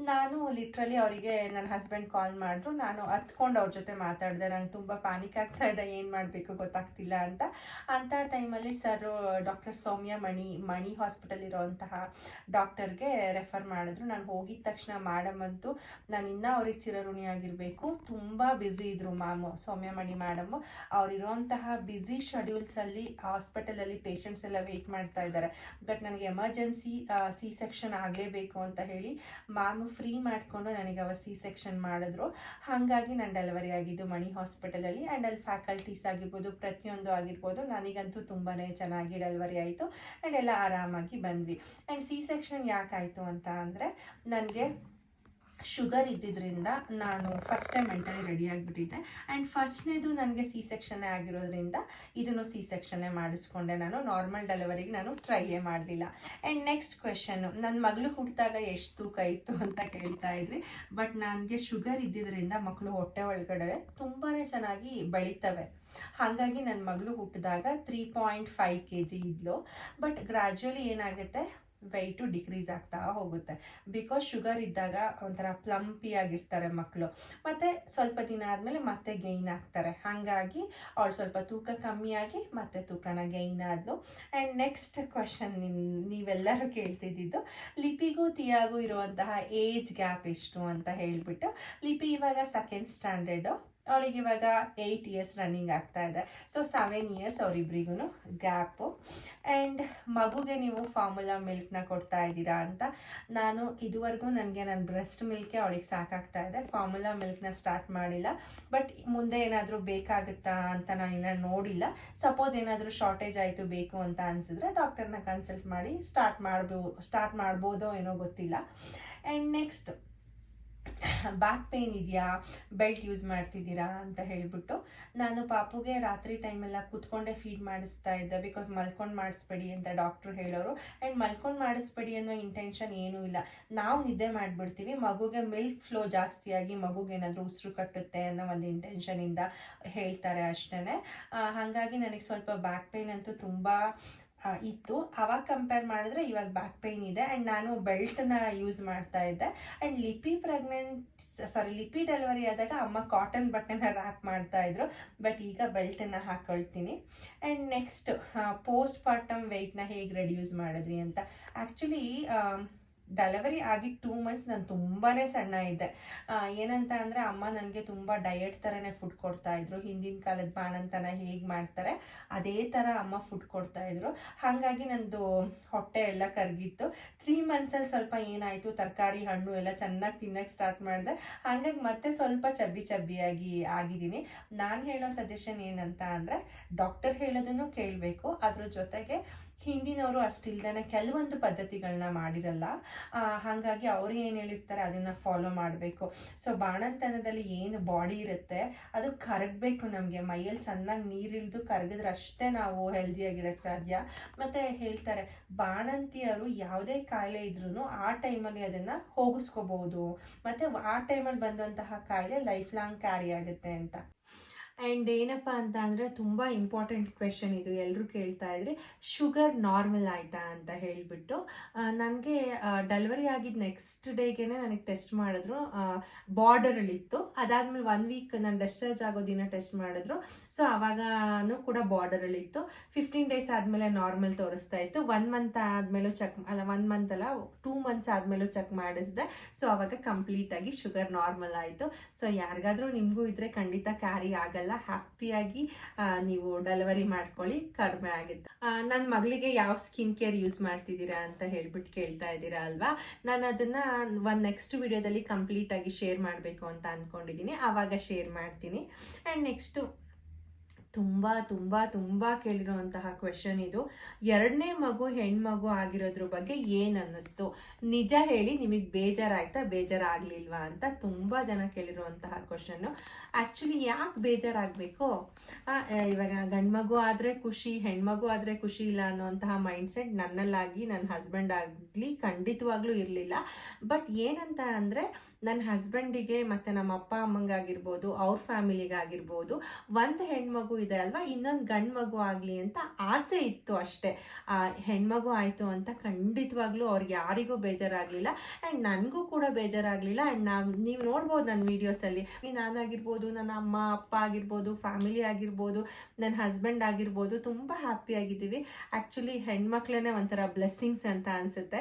ನಾನು ಲಿಟ್ರಲಿ ಅವರಿಗೆ ನನ್ನ ಹಸ್ಬೆಂಡ್ ಕಾಲ್ ಮಾಡಿದ್ರು, ನಾನು ಹತ್ಕೊಂಡು ಅವ್ರ ಜೊತೆ ಮಾತಾಡಿದೆ. ನಂಗೆ ತುಂಬ ಪ್ಯಾನಿಕ್ ಆಗ್ತಾ ಇದೆ, ಏನು ಮಾಡಬೇಕು ಗೊತ್ತಾಗ್ತಿಲ್ಲ ಅಂತ. ಅಂಥ ಟೈಮಲ್ಲಿ ಸರು ಡಾಕ್ಟರ್ ಸೌಮ್ಯ ಮಣಿ ಹಾಸ್ಪಿಟಲ್ ಇರೋವಂತಹ ಡಾಕ್ಟರ್ಗೆ ರೆಫರ್ ಮಾಡಿದ್ರು. ನಾನು ಹೋಗಿದ ತಕ್ಷಣ ಮೇಡಮ್ ಅಂತೂ ನಾನು ಇನ್ನೂ ಅವ್ರಿಗೆ ಚಿರಋಣಿಯಾಗಿರಬೇಕು. ತುಂಬ ಬ್ಯುಸಿ ಇದ್ದರು ಮ್ಯಾಮು, ಸೌಮ್ಯ ಮಣಿ ಮೇಡಮು. ಅವರಿರುವಂತಹ ಬ್ಯುಸಿ ಶೆಡ್ಯೂಲ್ಸಲ್ಲಿ ಹಾಸ್ಪಿಟಲಲ್ಲಿ ಪೇಷಂಟ್ಸ್ ಎಲ್ಲ ವೆಯ್ಟ್ ಮಾಡ್ತಾ ಇದ್ದಾರೆ. ಬಟ್ ನನಗೆ ಎಮರ್ಜೆನ್ಸಿ C-section ಆಗಲೇಬೇಕು ಅಂತ ಹೇಳಿ ಮ್ಯಾಮು ಫ್ರೀ ಮಾಡಿಕೊಂಡು ನನಗೆ ಅವ C-section ಮಾಡಿದ್ರು. ಹಾಗಾಗಿ ನಾನು ಡೆಲಿವರಿ ಆಗಿದ್ದು ಮಣಿ ಹಾಸ್ಪಿಟಲಲ್ಲಿ. ಆ್ಯಂಡ್ ಅಲ್ಲಿ ಫ್ಯಾಕಲ್ಟೀಸ್ ಆಗಿರ್ಬೋದು, ಪ್ರತಿಯೊಂದು ಆಗಿರ್ಬೋದು, ನನಗಂತೂ ತುಂಬಾ ಚೆನ್ನಾಗಿ ಡೆಲಿವರಿ ಆಯಿತು. ಆ್ಯಂಡ್ ಎಲ್ಲ ಆರಾಮಾಗಿ ಬಂದ್ವಿ. ಆ್ಯಂಡ್ C-section ಯಾಕಾಯಿತು ಅಂತ ಅಂದರೆ, ನನಗೆ ಶುಗರ್ ಇದ್ದಿದ್ದರಿಂದ ನಾನು ಫಸ್ಟ್ ಟೈಮ್ ಮೆಂಟಲಿ ರೆಡಿ ಆಗಿಬಿಟ್ಟಿದ್ದೆ. ಆ್ಯಂಡ್ ಫಸ್ಟ್ನೇದು ನನಗೆ ಸಿ ಸೆಕ್ಷನ್ನೇ ಆಗಿರೋದ್ರಿಂದ ಇದನ್ನು ಸಿ ಸೆಕ್ಷನ್ನೇ ಮಾಡಿಸ್ಕೊಂಡೆ. ನಾನು ನಾರ್ಮಲ್ ಡೆಲಿವರಿಗೆ ನಾನು ಟ್ರೈಯೇ ಮಾಡಲಿಲ್ಲ. ಆ್ಯಂಡ್ ನೆಕ್ಸ್ಟ್ ಕ್ವೆಶನ್ನು, ನನ್ನ ಮಗಳು ಹುಟ್ಟಿದಾಗ ಎಷ್ಟು ತೂಕ ಇತ್ತು ಅಂತ ಕೇಳ್ತಾ ಇದ್ರಿ. ಬಟ್ ನನಗೆ ಶುಗರ್ ಇದ್ದಿದ್ದರಿಂದ ಮಕ್ಕಳು ಹೊಟ್ಟೆ ಒಳಗಡೆ ತುಂಬಾ ಚೆನ್ನಾಗಿ ಬೆಳೀತವೆ. ಹಾಗಾಗಿ ನನ್ನ ಮಗಳು ಹುಟ್ಟಿದಾಗ 3.5 kg ಇದ್ಲು. ಬಟ್ ಗ್ರ್ಯಾಜುವಲಿ ಏನಾಗುತ್ತೆ, ವೆಯ್ಟು ಡಿಕ್ರೀಸ್ ಆಗ್ತಾ ಹೋಗುತ್ತೆ. ಬಿಕಾಸ್ ಶುಗರ್ ಇದ್ದಾಗ ಒಂಥರ ಪ್ಲಂಪಿ ಆಗಿರ್ತಾರೆ ಮಕ್ಕಳು, ಮತ್ತು ಸ್ವಲ್ಪ ದಿನ ಆದಮೇಲೆ ಮತ್ತೆ ಗೈನ್ ಆಗ್ತಾರೆ. ಹಾಗಾಗಿ ಅವಳು ಸ್ವಲ್ಪ ತೂಕ ಕಮ್ಮಿಯಾಗಿ ಮತ್ತೆ ತೂಕನ ಗೈನ್ ಆದಳು. ಆ್ಯಂಡ್ ನೆಕ್ಸ್ಟ್ ಕ್ವಶನ್ ನೀವೆಲ್ಲರೂ ಕೇಳ್ತಿದ್ದಿದ್ದು, ಲಿಪಿಗೂ ತಿಯಾಗೂ ಇರುವಂತಹ ಏಜ್ ಗ್ಯಾಪ್ ಎಷ್ಟು ಅಂತ ಹೇಳಿಬಿಟ್ಟು. ಲಿಪಿ ಇವಾಗ 2nd ಸ್ಟ್ಯಾಂಡರ್ಡು, ಅವಳಿಗೆ ಇವಾಗ 8 years ರನ್ನಿಂಗ್ ಆಗ್ತಾ ಇದೆ. ಸೊ 7 years ಅವರಿಬ್ರಿಗೂ ಗ್ಯಾಪು. ಆ್ಯಂಡ್ ಮಗುಗೆ ನೀವು ಫಾರ್ಮುಲಾ ಮಿಲ್ಕ್ನ ಕೊಡ್ತಾ ಇದ್ದೀರಾ ಅಂತ, ನಾನು ಇದುವರೆಗೂ ನನಗೆ ನನ್ನ ಬ್ರೆಸ್ಟ್ ಮಿಲ್ಕೆ ಅವಳಿಗೆ ಸಾಕಾಗ್ತಾ ಇದೆ, ಫಾರ್ಮುಲಾ ಮಿಲ್ಕ್ನ ಸ್ಟಾರ್ಟ್ ಮಾಡಿಲ್ಲ. ಬಟ್ ಮುಂದೆ ಏನಾದರೂ ಬೇಕಾಗುತ್ತಾ ಅಂತ ನಾನು ಇನ್ನೂ ನೋಡಿಲ್ಲ. ಸಪೋಸ್ ಏನಾದರೂ ಶಾರ್ಟೇಜ್ ಆಯಿತು ಬೇಕು ಅಂತ ಅನಿಸಿದ್ರೆ ಡಾಕ್ಟರ್ನ ಕನ್ಸಲ್ಟ್ ಮಾಡಿ ಸ್ಟಾರ್ಟ್ ಮಾಡ್ಬೋದೋ ಏನೋ ಗೊತ್ತಿಲ್ಲ. ಆ್ಯಂಡ್ ನೆಕ್ಸ್ಟ್, ಬ್ಯಾಕ್ ಪೇಯ್ನ್ ಇದೆಯಾ, ಬೆಲ್ಟ್ ಯೂಸ್ ಮಾಡ್ತಿದ್ದೀರಾ ಅಂತ ಹೇಳಿಬಿಟ್ಟು. ನಾನು ಪಾಪುಗೆ ರಾತ್ರಿ ಟೈಮೆಲ್ಲ ಕೂತ್ಕೊಂಡೇ ಫೀಡ್ ಮಾಡಿಸ್ತಾ ಇದ್ದೆ, ಬಿಕಾಸ್ ಮಲ್ಕೊಂಡು ಮಾಡಿಸ್ಬೇಡಿ ಅಂತ ಡಾಕ್ಟ್ರು ಹೇಳೋರು. ಆ್ಯಂಡ್ ಮಲ್ಕೊಂಡು ಮಾಡಿಸ್ಬೇಡಿ ಅನ್ನೋ ಇಂಟೆನ್ಷನ್ ಏನೂ ಇಲ್ಲ. ನಾವು ನಿದ್ದೆ ಮಾಡಿಬಿಡ್ತೀವಿ, ಮಗುಗೆ ಮಿಲ್ಕ್ ಫ್ಲೋ ಜಾಸ್ತಿಯಾಗಿ ಮಗುಗೆ ಏನಾದರೂ ಉಸಿರು ಕಟ್ಟುತ್ತೆ ಅನ್ನೋ ಒಂದು ಇಂಟೆನ್ಷನಿಂದ ಹೇಳ್ತಾರೆ ಅಷ್ಟೇ. ಹಾಗಾಗಿ ನನಗೆ ಸ್ವಲ್ಪ ಬ್ಯಾಕ್ ಪೇಯ್ನ್ ಅಂತೂ ತುಂಬ ಇತ್ತು. ಆವಾಗ ಕಂಪೇರ್ ಮಾಡಿದ್ರೆ ಇವಾಗ ಬ್ಯಾಕ್ ಪೇಯ್ನ್ ಇದೆ. ಆ್ಯಂಡ್ ನಾನು ಬೆಲ್ಟನ್ನ ಯೂಸ್ ಮಾಡ್ತಾ ಇದ್ದೆ. ಆ್ಯಂಡ್ ಲಿಪಿ ಡೆಲಿವರಿ ಆದಾಗ ಅಮ್ಮ ಕಾಟನ್ ಬಟ್ಟೆನ ರ್ಯಾಪ್ ಮಾಡ್ತಾಯಿದ್ರು, ಬಟ್ ಈಗ ಬೆಲ್ಟನ್ನು ಹಾಕ್ಕೊಳ್ತೀನಿ. ಆ್ಯಂಡ್ ನೆಕ್ಸ್ಟ್, ಪೋಸ್ಟ್ ಪಾರ್ಟಮ್ ವೆಯ್ಟ್ನ ಹೇಗೆ ರೆಡ್ಯೂಸ್ ಮಾಡಿದ್ರಿ ಅಂತ. ಆ್ಯಕ್ಚುಲಿ ಡೆಲಿವರಿ ಆಗಿ 2 months ನಾನು ತುಂಬಾ ಸಣ್ಣ ಇದ್ದೆ. ಏನಂತ ಅಂದರೆ ಅಮ್ಮ ನನಗೆ ತುಂಬ ಡಯಟ್ ಥರನೇ ಫುಡ್ ಕೊಡ್ತಾಯಿದ್ರು. ಹಿಂದಿನ ಕಾಲದ ಬಾಣಂತನ ಹೇಗೆ ಮಾಡ್ತಾರೆ ಅದೇ ಥರ ಅಮ್ಮ ಫುಡ್ ಕೊಡ್ತಾಯಿದ್ರು. ಹಾಗಾಗಿ ನನ್ನದು ಹೊಟ್ಟೆ ಎಲ್ಲ ಕರಗಿತ್ತು. 3 monthsಲ್ಲಿ ಸ್ವಲ್ಪ ಏನಾಯಿತು, ತರಕಾರಿ ಹಣ್ಣು ಎಲ್ಲ ಚೆನ್ನಾಗಿ ತಿನ್ನೋಕ್ಕೆ ಸ್ಟಾರ್ಟ್ ಮಾಡಿದೆ. ಹಾಗಾಗಿ ಮತ್ತೆ ಸ್ವಲ್ಪ ಚಬ್ಬಿಯಾಗಿ ಆಗಿದ್ದೀನಿ. ನಾನು ಹೇಳೋ ಸಜೆಷನ್ ಏನಂತ ಅಂದರೆ, ಡಾಕ್ಟರ್ ಹೇಳೋದನ್ನು ಕೇಳಬೇಕು, ಅದ್ರ ಜೊತೆಗೆ ಹಿಂದಿನವರು ಅಷ್ಟಿಲ್ದೇ ಕೆಲವೊಂದು ಪದ್ಧತಿಗಳನ್ನ ಮಾಡಿರಲ್ಲ. ಹಾಗಾಗಿ ಅವರು ಏನು ಹೇಳಿರ್ತಾರೆ ಅದನ್ನು ಫಾಲೋ ಮಾಡಬೇಕು. ಸೊ ಬಾಣಂತನದಲ್ಲಿ ಏನು ಬಾಡಿ ಇರುತ್ತೆ ಅದು ಕರಗಬೇಕು. ನಮಗೆ ಮೈಯಲ್ಲಿ ಚೆನ್ನಾಗಿ ನೀರಿಳಿದು ಕರಗಿದ್ರೆ ಅಷ್ಟೇ ನಾವು ಹೆಲ್ದಿಯಾಗಿರೋಕ್ಕೆ ಸಾಧ್ಯ. ಮತ್ತು ಹೇಳ್ತಾರೆ ಬಾಣಂತಿಯರು ಯಾವುದೇ ಕಾಯಿಲೆ ಇದ್ರೂ ಆ ಟೈಮಲ್ಲಿ ಅದನ್ನು ಹೋಗಿಸ್ಕೋಬೋದು, ಮತ್ತು ಆ ಟೈಮಲ್ಲಿ ಬಂದಂತಹ ಕಾಯಿಲೆ ಲೈಫ್ ಲಾಂಗ್ ಕ್ಯಾರಿ ಆಗುತ್ತೆ ಅಂತ. ಆ್ಯಂಡ್ ಏನಪ್ಪ ಅಂತ ಅಂದರೆ, ತುಂಬ ಇಂಪಾರ್ಟೆಂಟ್ ಕ್ವೆಶನ್ ಇದು, ಎಲ್ಲರೂ ಕೇಳ್ತಾ ಇದ್ರಿ, ಶುಗರ್ ನಾರ್ಮಲ್ ಆಯಿತಾ ಅಂತ ಹೇಳಿಬಿಟ್ಟು. ನನಗೆ ಡೆಲಿವರಿ ಆಗಿದ್ದು ನೆಕ್ಸ್ಟ್ ಡೇಗೆ ನನಗೆ ಟೆಸ್ಟ್ ಮಾಡಿದ್ರು, ಬಾರ್ಡರಲ್ಲಿತ್ತು. ಅದಾದಮೇಲೆ 1 week ನಾನು ಡಿಸ್ಚಾರ್ಜ್ ಆಗೋ ದಿನ ಟೆಸ್ಟ್ ಮಾಡಿದ್ರು. ಸೊ ಆವಾಗೂ ಕೂಡ ಬಾರ್ಡರಲ್ಲಿತ್ತು. 15 days ಆದಮೇಲೆ ನಾರ್ಮಲ್ ತೋರಿಸ್ತಾ ಇತ್ತು. 1 month ಆದಮೇಲೂ 1 month ಅಲ್ಲ 2 months ಆದಮೇಲೂ ಚೆಕ್ ಮಾಡಿಸಿದೆ. ಸೊ ಆವಾಗ ಕಂಪ್ಲೀಟಾಗಿ ಶುಗರ್ ನಾರ್ಮಲ್ ಆಯಿತು. ಸೊ ಯಾರಿಗಾದರೂ ನಿಮಗೂ ಇದ್ದರೆ ಖಂಡಿತ ಕ್ಯಾರಿ ಆಗಲ್ಲ, ಹ್ಯಾಪಿಯಾಗಿ ನೀವು ಡೆಲಿವರಿ ಮಾಡ್ಕೊಳ್ಳಿ, ಕಡಿಮೆ ಆಗುತ್ತೆ. ನನ್ನ ಮಗಳಿಗೆ ಯಾವ ಸ್ಕಿನ್ ಕೇರ್ ಯೂಸ್ ಮಾಡ್ತಿದ್ದೀರಾ ಅಂತ ಹೇಳ್ಬಿಟ್ಟು ಕೇಳ್ತಾ ಇದ್ದೀರಾ ಅಲ್ವಾ. ನಾನು ಅದನ್ನು ಒಂದು ನೆಕ್ಸ್ಟ್ ವಿಡಿಯೋದಲ್ಲಿ ಕಂಪ್ಲೀಟಾಗಿ ಶೇರ್ ಮಾಡಬೇಕು ಅಂತ ಅಂದ್ಕೊಂಡಿದ್ದೀನಿ, ಆವಾಗ ಶೇರ್ ಮಾಡ್ತೀನಿ. ಆ್ಯಂಡ್ ನೆಕ್ಸ್ಟು, ತುಂಬ ಕೇಳಿರುವಂತಹ ಕ್ವೆಶನ್ ಇದು, 2ನೇ ಮಗು ಹೆಣ್ಮಗು ಆಗಿರೋದ್ರ ಬಗ್ಗೆ ಏನು ಅನ್ನಿಸ್ತು, ನಿಜ ಹೇಳಿ, ನಿಮಗೆ ಬೇಜಾರಾಯ್ತಾ, ಬೇಜಾರಾಗಲಿಲ್ವಾ ಅಂತ ತುಂಬ ಜನ ಕೇಳಿರುವಂತಹ ಕ್ವೆಶನ್ನು. ಆ್ಯಕ್ಚುಲಿ ಯಾಕೆ ಬೇಜಾರಾಗಬೇಕು, ಇವಾಗ ಗಂಡು ಮಗು ಆದರೆ ಖುಷಿ, ಹೆಣ್ಮಗು ಆದರೆ ಖುಷಿ ಇಲ್ಲ ಅನ್ನೋಂತಹ ಮೈಂಡ್ಸೆಟ್ ನನ್ನಲ್ಲಾಗಿ ನನ್ನ ಹಸ್ಬೆಂಡ್ ಆಗಲಿ ಖಂಡಿತವಾಗ್ಲೂ ಇರಲಿಲ್ಲ. ಬಟ್ ಏನಂತ ಅಂದರೆ, ನನ್ನ ಹಸ್ಬೆಂಡಿಗೆ ಮತ್ತು ನಮ್ಮ ಅಪ್ಪ ಅಮ್ಮಂಗಾಗಿರ್ಬೋದು, ಅವ್ರ ಫ್ಯಾಮಿಲಿಗಾಗಿರ್ಬೋದು, ಒಂದು ಹೆಣ್ಮಗು ಇದೆ ಅಲ್ವಾ, ಇನ್ನೊಂದು ಗಂಡು ಮಗು ಆಗಲಿ ಅಂತ ಆಸೆ ಇತ್ತು ಅಷ್ಟೇ. ಹೆಣ್ಮಗು ಆಯಿತು ಅಂತ ಖಂಡಿತವಾಗ್ಲೂ ಅವ್ರಿಗೆ ಯಾರಿಗೂ ಬೇಜಾರಾಗಲಿಲ್ಲ. ಆ್ಯಂಡ್ ನನಗೂ ಕೂಡ ಬೇಜಾರಾಗಲಿಲ್ಲ. ಆ್ಯಂಡ್ ನೀವು ನೋಡ್ಬೋದು ನನ್ನ ವೀಡಿಯೋಸಲ್ಲಿ, ನಾನಾಗಿರ್ಬೋದು, ನನ್ನ ಅಮ್ಮ ಅಪ್ಪ ಆಗಿರ್ಬೋದು, ಫ್ಯಾಮಿಲಿ ಆಗಿರ್ಬೋದು, ನನ್ನ ಹಸ್ಬೆಂಡ್ ಆಗಿರ್ಬೋದು, ತುಂಬ ಹ್ಯಾಪಿಯಾಗಿದ್ದೀವಿ. ಆ್ಯಕ್ಚುಲಿ ಹೆಣ್ಮಕ್ಳೇ ಒಂಥರ ಬ್ಲೆಸ್ಸಿಂಗ್ಸ್ ಅಂತ ಅನಿಸುತ್ತೆ.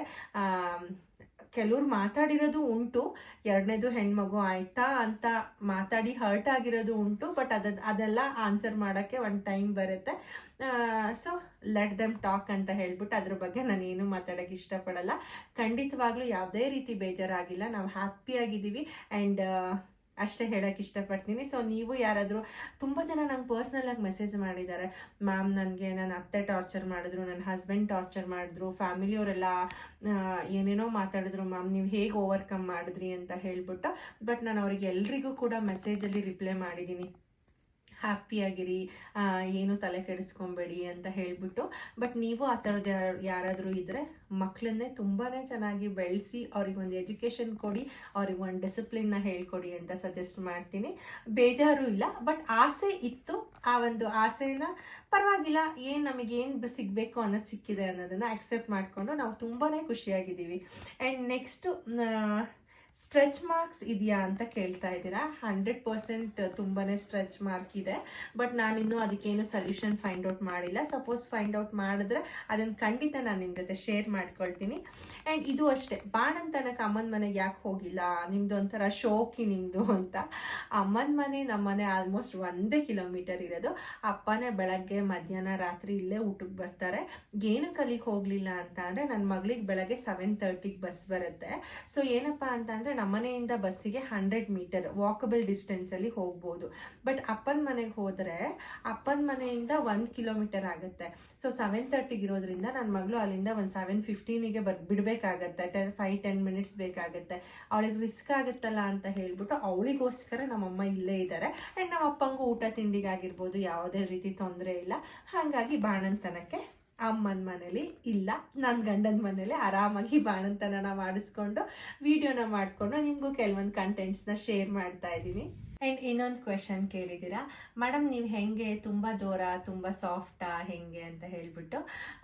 ಕೆಲವ್ರು ಮಾತಾಡಿರೋದು ಉಂಟು, 2ನೇದು ಹೆಣ್ಮಗು ಆಯಿತಾ ಅಂತ ಮಾತಾಡಿ ಹರ್ಟ್ ಆಗಿರೋದು ಉಂಟು. ಬಟ್ ಅದೆಲ್ಲ ಆನ್ಸರ್ ಮಾಡೋಕ್ಕೆ ಒಂದು ಟೈಮ್ ಬರುತ್ತೆ. ಸೊ ಲೆಟ್ ದೆಮ್ ಟಾಕ್ ಅಂತ ಹೇಳ್ಬಿಟ್ಟು ಅದ್ರ ಬಗ್ಗೆ ನಾನೇನು ಮಾತಾಡೋಕ್ಕೆ ಇಷ್ಟಪಡಲ್ಲ. ಖಂಡಿತವಾಗ್ಲೂ ಯಾವುದೇ ರೀತಿ ಬೇಜಾರಾಗಿಲ್ಲ, ನಾವು ಹ್ಯಾಪಿಯಾಗಿದ್ದೀವಿ. ಆ್ಯಂಡ್ ಅಷ್ಟೇ ಹೇಳೋಕ್ಕೆ ಇಷ್ಟಪಡ್ತೀನಿ. ಸೊ ನೀವು ಯಾರಾದರೂ, ತುಂಬ ಜನ ನಂಗೆ ಪರ್ಸ್ನಲಾಗಿ ಮೆಸೇಜ್ ಮಾಡಿದ್ದಾರೆ, ಮ್ಯಾಮ್ ನನಗೆ ನನ್ನ ಅತ್ತೆ ಟಾರ್ಚರ್ ಮಾಡಿದ್ರು, ನನ್ನ ಹಸ್ಬೆಂಡ್ ಟಾರ್ಚರ್ ಮಾಡಿದ್ರು, ಫ್ಯಾಮಿಲಿಯವರೆಲ್ಲ ಏನೇನೋ ಮಾತಾಡಿದ್ರು ಮ್ಯಾಮ್, ನೀವು ಹೇಗೆ ಓವರ್ಕಮ್ ಮಾಡಿದ್ರಿ ಅಂತ ಹೇಳ್ಬಿಟ್ಟು. ಬಟ್ ನಾನು ಅವ್ರಿಗೆ ಎಲ್ರಿಗೂ ಕೂಡ ಮೆಸೇಜಲ್ಲಿ ರಿಪ್ಲೈ ಮಾಡಿದ್ದೀನಿ, ಹ್ಯಾಪಿಯಾಗಿರಿ, ಏನು ತಲೆ ಕೆಡಿಸ್ಕೊಬೇಡಿ ಅಂತ ಹೇಳಿಬಿಟ್ಟು. ಬಟ್ ನೀವು ಆ ಥರದ್ದು ಯಾರಾದರೂ ಇದ್ದರೆ ಮಕ್ಕಳನ್ನೇ ತುಂಬಾ ಚೆನ್ನಾಗಿ ಬೆಳೆಸಿ ಅವ್ರಿಗೆ ಒಂದು ಎಜುಕೇಷನ್ ಕೊಡಿ, ಅವ್ರಿಗೆ ಒಂದು ಡಿಸಿಪ್ಲಿನ್ನ ಹೇಳ್ಕೊಡಿ ಅಂತ ಸಜೆಸ್ಟ್ ಮಾಡ್ತೀನಿ. ಬೇಜಾರು ಇಲ್ಲ, ಬಟ್ ಆಸೆ ಇತ್ತು, ಆ ಒಂದು ಆಸೆನ ಪರವಾಗಿಲ್ಲ, ಏನು ನಮಗೇನು ಸಿಗಬೇಕು ಅನ್ನೋದು ಸಿಕ್ಕಿದೆ ಅನ್ನೋದನ್ನು ಅಕ್ಸೆಪ್ಟ್ ಮಾಡಿಕೊಂಡು ನಾವು ತುಂಬಾ ಖುಷಿಯಾಗಿದ್ದೀವಿ. ಆ್ಯಂಡ್ ನೆಕ್ಸ್ಟು ಸ್ಟ್ರೆಚ್ ಮಾರ್ಕ್ಸ್ ಇದೆಯಾ ಅಂತ ಕೇಳ್ತಾ ಇದ್ದೀರಾ. 100% ತುಂಬಾ ಸ್ಟ್ರೆಚ್ ಮಾರ್ಕ್ ಇದೆ, ಬಟ್ ನಾನಿನ್ನೂ ಅದಕ್ಕೇನು ಸೊಲ್ಯೂಷನ್ ಫೈಂಡ್ ಔಟ್ ಮಾಡಿಲ್ಲ. ಸಪೋಸ್ ಫೈಂಡ್ ಔಟ್ ಮಾಡಿದ್ರೆ ಅದನ್ನು ಖಂಡಿತ ನಾನು ನಿಮ್ಮ ಜೊತೆ ಶೇರ್ ಮಾಡ್ಕೊಳ್ತೀನಿ. ಆ್ಯಂಡ್ ಇದು ಅಷ್ಟೇ, ಬಾಣಂತನಕ್ಕೆ ಅಮ್ಮನ ಮನೆಗೆ ಯಾಕೆ ಹೋಗಿಲ್ಲ, ನಿಮ್ಮದು ಒಂಥರ ಶೋಕಿ ನಿಮ್ಮದು ಅಂತ. ಅಮ್ಮನ ಮನೆ ನಮ್ಮ ಮನೆ ಆಲ್ಮೋಸ್ಟ್ 1 ಕಿಲೋಮೀಟರ್ ಇರೋದು. ಅಪ್ಪನೇ ಬೆಳಗ್ಗೆ ಮಧ್ಯಾಹ್ನ ರಾತ್ರಿ ಇಲ್ಲೇ ಊಟಕ್ಕೆ ಬರ್ತಾರೆ. ಏನಕ್ಕೆ ಅಲ್ಲಿಗೆ ಹೋಗಲಿಲ್ಲ ಅಂತ ಅಂದರೆ, ನನ್ನ ಮಗಳಿಗೆ ಬೆಳಗ್ಗೆ 7:30ಗೆ ಬಸ್ ಬರುತ್ತೆ. ಸೊ ಏನಪ್ಪ ಅಂತ ಅಂದರೆ, ನಮ್ಮನೆಯಿಂದ ಬಸ್ಸಿಗೆ 100 ಮೀಟರ್ ವಾಕಬಲ್ ಡಿಸ್ಟೆನ್ಸಲ್ಲಿ ಹೋಗ್ಬೋದು. ಬಟ್ ಅಪ್ಪನ ಮನೆಗೆ ಹೋದರೆ ಅಪ್ಪನ ಮನೆಯಿಂದ 1 ಕಿಲೋಮೀಟರ್ ಆಗುತ್ತೆ. ಸೊ 7:30ಗೆ ಇರೋದ್ರಿಂದ ನನ್ನ ಮಗಳು ಅಲ್ಲಿಂದ ಒಂದು 7:15ಗೆ ಬಿಡಬೇಕಾಗತ್ತೆ. 5-10 ಮಿನಿಟ್ಸ್ ಬೇಕಾಗುತ್ತೆ. ಅವಳಿಗೆ ರಿಸ್ಕ್ ಆಗುತ್ತಲ್ಲ ಅಂತ ಹೇಳ್ಬಿಟ್ಟು ಅವಳಿಗೋಸ್ಕರ ನಮ್ಮಮ್ಮ ಇಲ್ಲೇ ಇದ್ದಾರೆ. ಆ್ಯಂಡ್ ನಮ್ಮ ಅಪ್ಪಂಗೂ ಊಟ ತಿಂಡಿಗಾಗಿರ್ಬೋದು ಯಾವುದೇ ರೀತಿ ತೊಂದರೆ ಇಲ್ಲ. ಹಾಗಾಗಿ ಬಾಣಂತನಕ್ಕೆ ಅಮ್ಮನ ಮನೇಲಿ ಇಲ್ಲ, ನನ್ನ ಗಂಡನ ಮನೇಲಿ ಆರಾಮಾಗಿ ಬಾಣಂತನ ಮಾಡಿಸ್ಕೊಂಡು ವಿಡಿಯೋನ ಮಾಡಿಕೊಂಡು ನಿಮಗೂ ಕೆಲವೊಂದು ಕಂಟೆಂಟ್ಸ್ನ ಶೇರ್ ಮಾಡ್ತಾ ಇದ್ದೀನಿ. ಆ್ಯಂಡ್ ಇನ್ನೊಂದು ಕ್ವೆಶನ್ ಕೇಳಿದ್ದೀರಾ, ಮೇಡಮ್ ನೀವು ಹೆಂಗೆ, ತುಂಬ ಜೋರ, ತುಂಬ ಸಾಫ್ಟಾ, ಹೆಂಗೆ ಅಂತ ಹೇಳಿಬಿಟ್ಟು.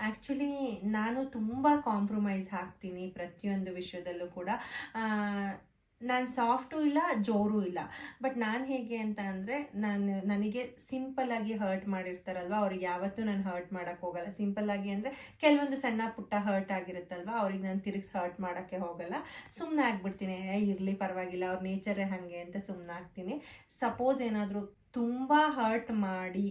ಆ್ಯಕ್ಚುಲಿ ನಾನು ತುಂಬ ಕಾಂಪ್ರಮೈಸ್ ಆಗ್ತೀನಿ ಪ್ರತಿಯೊಂದು ವಿಷಯದಲ್ಲೂ ಕೂಡ. ನಾನು ಸಾಫ್ಟು ಇಲ್ಲ, ಜೋರು ಇಲ್ಲ. ಬಟ್ ನಾನು ಹೇಗೆ ಅಂತ ಅಂದರೆ, ನನಗೆ ಸಿಂಪಲ್ಲಾಗಿ ಹರ್ಟ್ ಮಾಡಿರ್ತಾರಲ್ವ, ಅವ್ರಿಗೆ ಯಾವತ್ತೂ ನಾನು ಹರ್ಟ್ ಮಾಡೋಕ್ಕೆ ಹೋಗಲ್ಲ. ಸಿಂಪಲ್ಲಾಗಿ ಅಂದರೆ ಕೆಲವೊಂದು ಸಣ್ಣ ಪುಟ್ಟ ಹರ್ಟ್ ಆಗಿರುತ್ತಲ್ವ, ಅವ್ರಿಗೆ ನಾನು ತಿರುಗಿಸಿ ಹರ್ಟ್ ಮಾಡೋಕ್ಕೆ ಹೋಗಲ್ಲ. ಸುಮ್ಮನೆ ಆಗ್ಬಿಡ್ತೀನಿ, ಇರಲಿ ಪರವಾಗಿಲ್ಲ, ಅವ್ರ ನೇಚರೇ ಹಾಗೆ ಅಂತ ಸುಮ್ಮನೆ ಆಗ್ತೀನಿ. ಸಪೋಸ್ ಏನಾದರೂ ತುಂಬ ಹರ್ಟ್ ಮಾಡಿ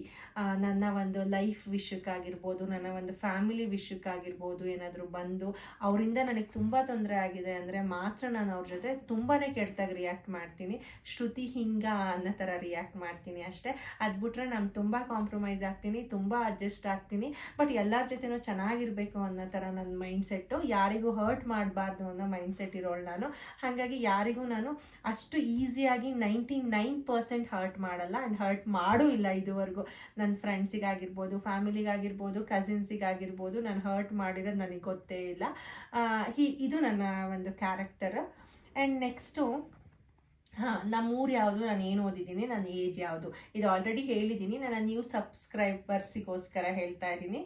ನನ್ನ ಒಂದು ಲೈಫ್ ವಿಷಯಕ್ಕಾಗಿರ್ಬೋದು, ನನ್ನ ಒಂದು ಫ್ಯಾಮಿಲಿ ವಿಷಯಕ್ಕಾಗಿರ್ಬೋದು ಏನಾದರೂ ಬಂದು ಅವರಿಂದ ನನಗೆ ತುಂಬ ತೊಂದರೆ ಆಗಿದೆ ಅಂದರೆ ಮಾತ್ರ ನಾನು ಅವ್ರ ಜೊತೆ ತುಂಬಾ ಕೆಟ್ಟದಾಗಿ ರಿಯಾಕ್ಟ್ ಮಾಡ್ತೀನಿ. ಶ್ರುತಿ ಹಿಂಗ ಅನ್ನೋ ಥರ ರಿಯಾಕ್ಟ್ ಮಾಡ್ತೀನಿ ಅಷ್ಟೇ. ಅದು ಬಿಟ್ರೆ ನಾನು ತುಂಬ ಕಾಂಪ್ರಮೈಸ್ ಆಗ್ತೀನಿ, ತುಂಬ ಅಡ್ಜಸ್ಟ್ ಆಗ್ತೀನಿ. ಬಟ್ ಎಲ್ಲರ ಜೊತೆನೂ ಚೆನ್ನಾಗಿರಬೇಕು ಅನ್ನೋ ಥರ ನನ್ನ ಮೈಂಡ್ಸೆಟ್ಟು, ಯಾರಿಗೂ ಹರ್ಟ್ ಮಾಡಬಾರ್ದು ಅನ್ನೋ ಮೈಂಡ್ಸೆಟ್ ಇರೋಳು ನಾನು. ಹಾಗಾಗಿ ಯಾರಿಗೂ ನಾನು ಅಷ್ಟು ಈಸಿಯಾಗಿ 99% ಹರ್ಟ್ ಮಾಡಲ್ಲ. ಹರ್ಟ್ ಮಾಡೂ ಇಲ್ಲ ಇದುವರೆಗೂ. ನನ್ನ ಫ್ರೆಂಡ್ಸಿಗಾಗಿರ್ಬೋದು, ಫ್ಯಾಮಿಲಿಗಾಗಿರ್ಬೋದು, ಕಸಿನ್ಸಿಗಾಗಿರ್ಬೋದು ನಾನು ಹರ್ಟ್ ಮಾಡಿರೋದು ನನಗೆ ಗೊತ್ತೇ ಇಲ್ಲ. ಇದು ನನ್ನ ಒಂದು ಕ್ಯಾರೆಕ್ಟರ್. ಆ್ಯಂಡ್ ನೆಕ್ಸ್ಟು ನಮ್ಮ ಊರು ಯಾವುದು, ನಾನು ಏನು ಓದಿದ್ದೀನಿ, ನನ್ನ ಏಜ್ ಯಾವುದು, ಇದು ಆಲ್ರೆಡಿ ಹೇಳಿದ್ದೀನಿ. ನನ್ನ ನ್ಯೂ ಸಬ್ಸ್ಕ್ರೈಬರ್ಸಿಗೋಸ್ಕರ ಹೇಳ್ತಾ ಇದ್ದೀನಿ.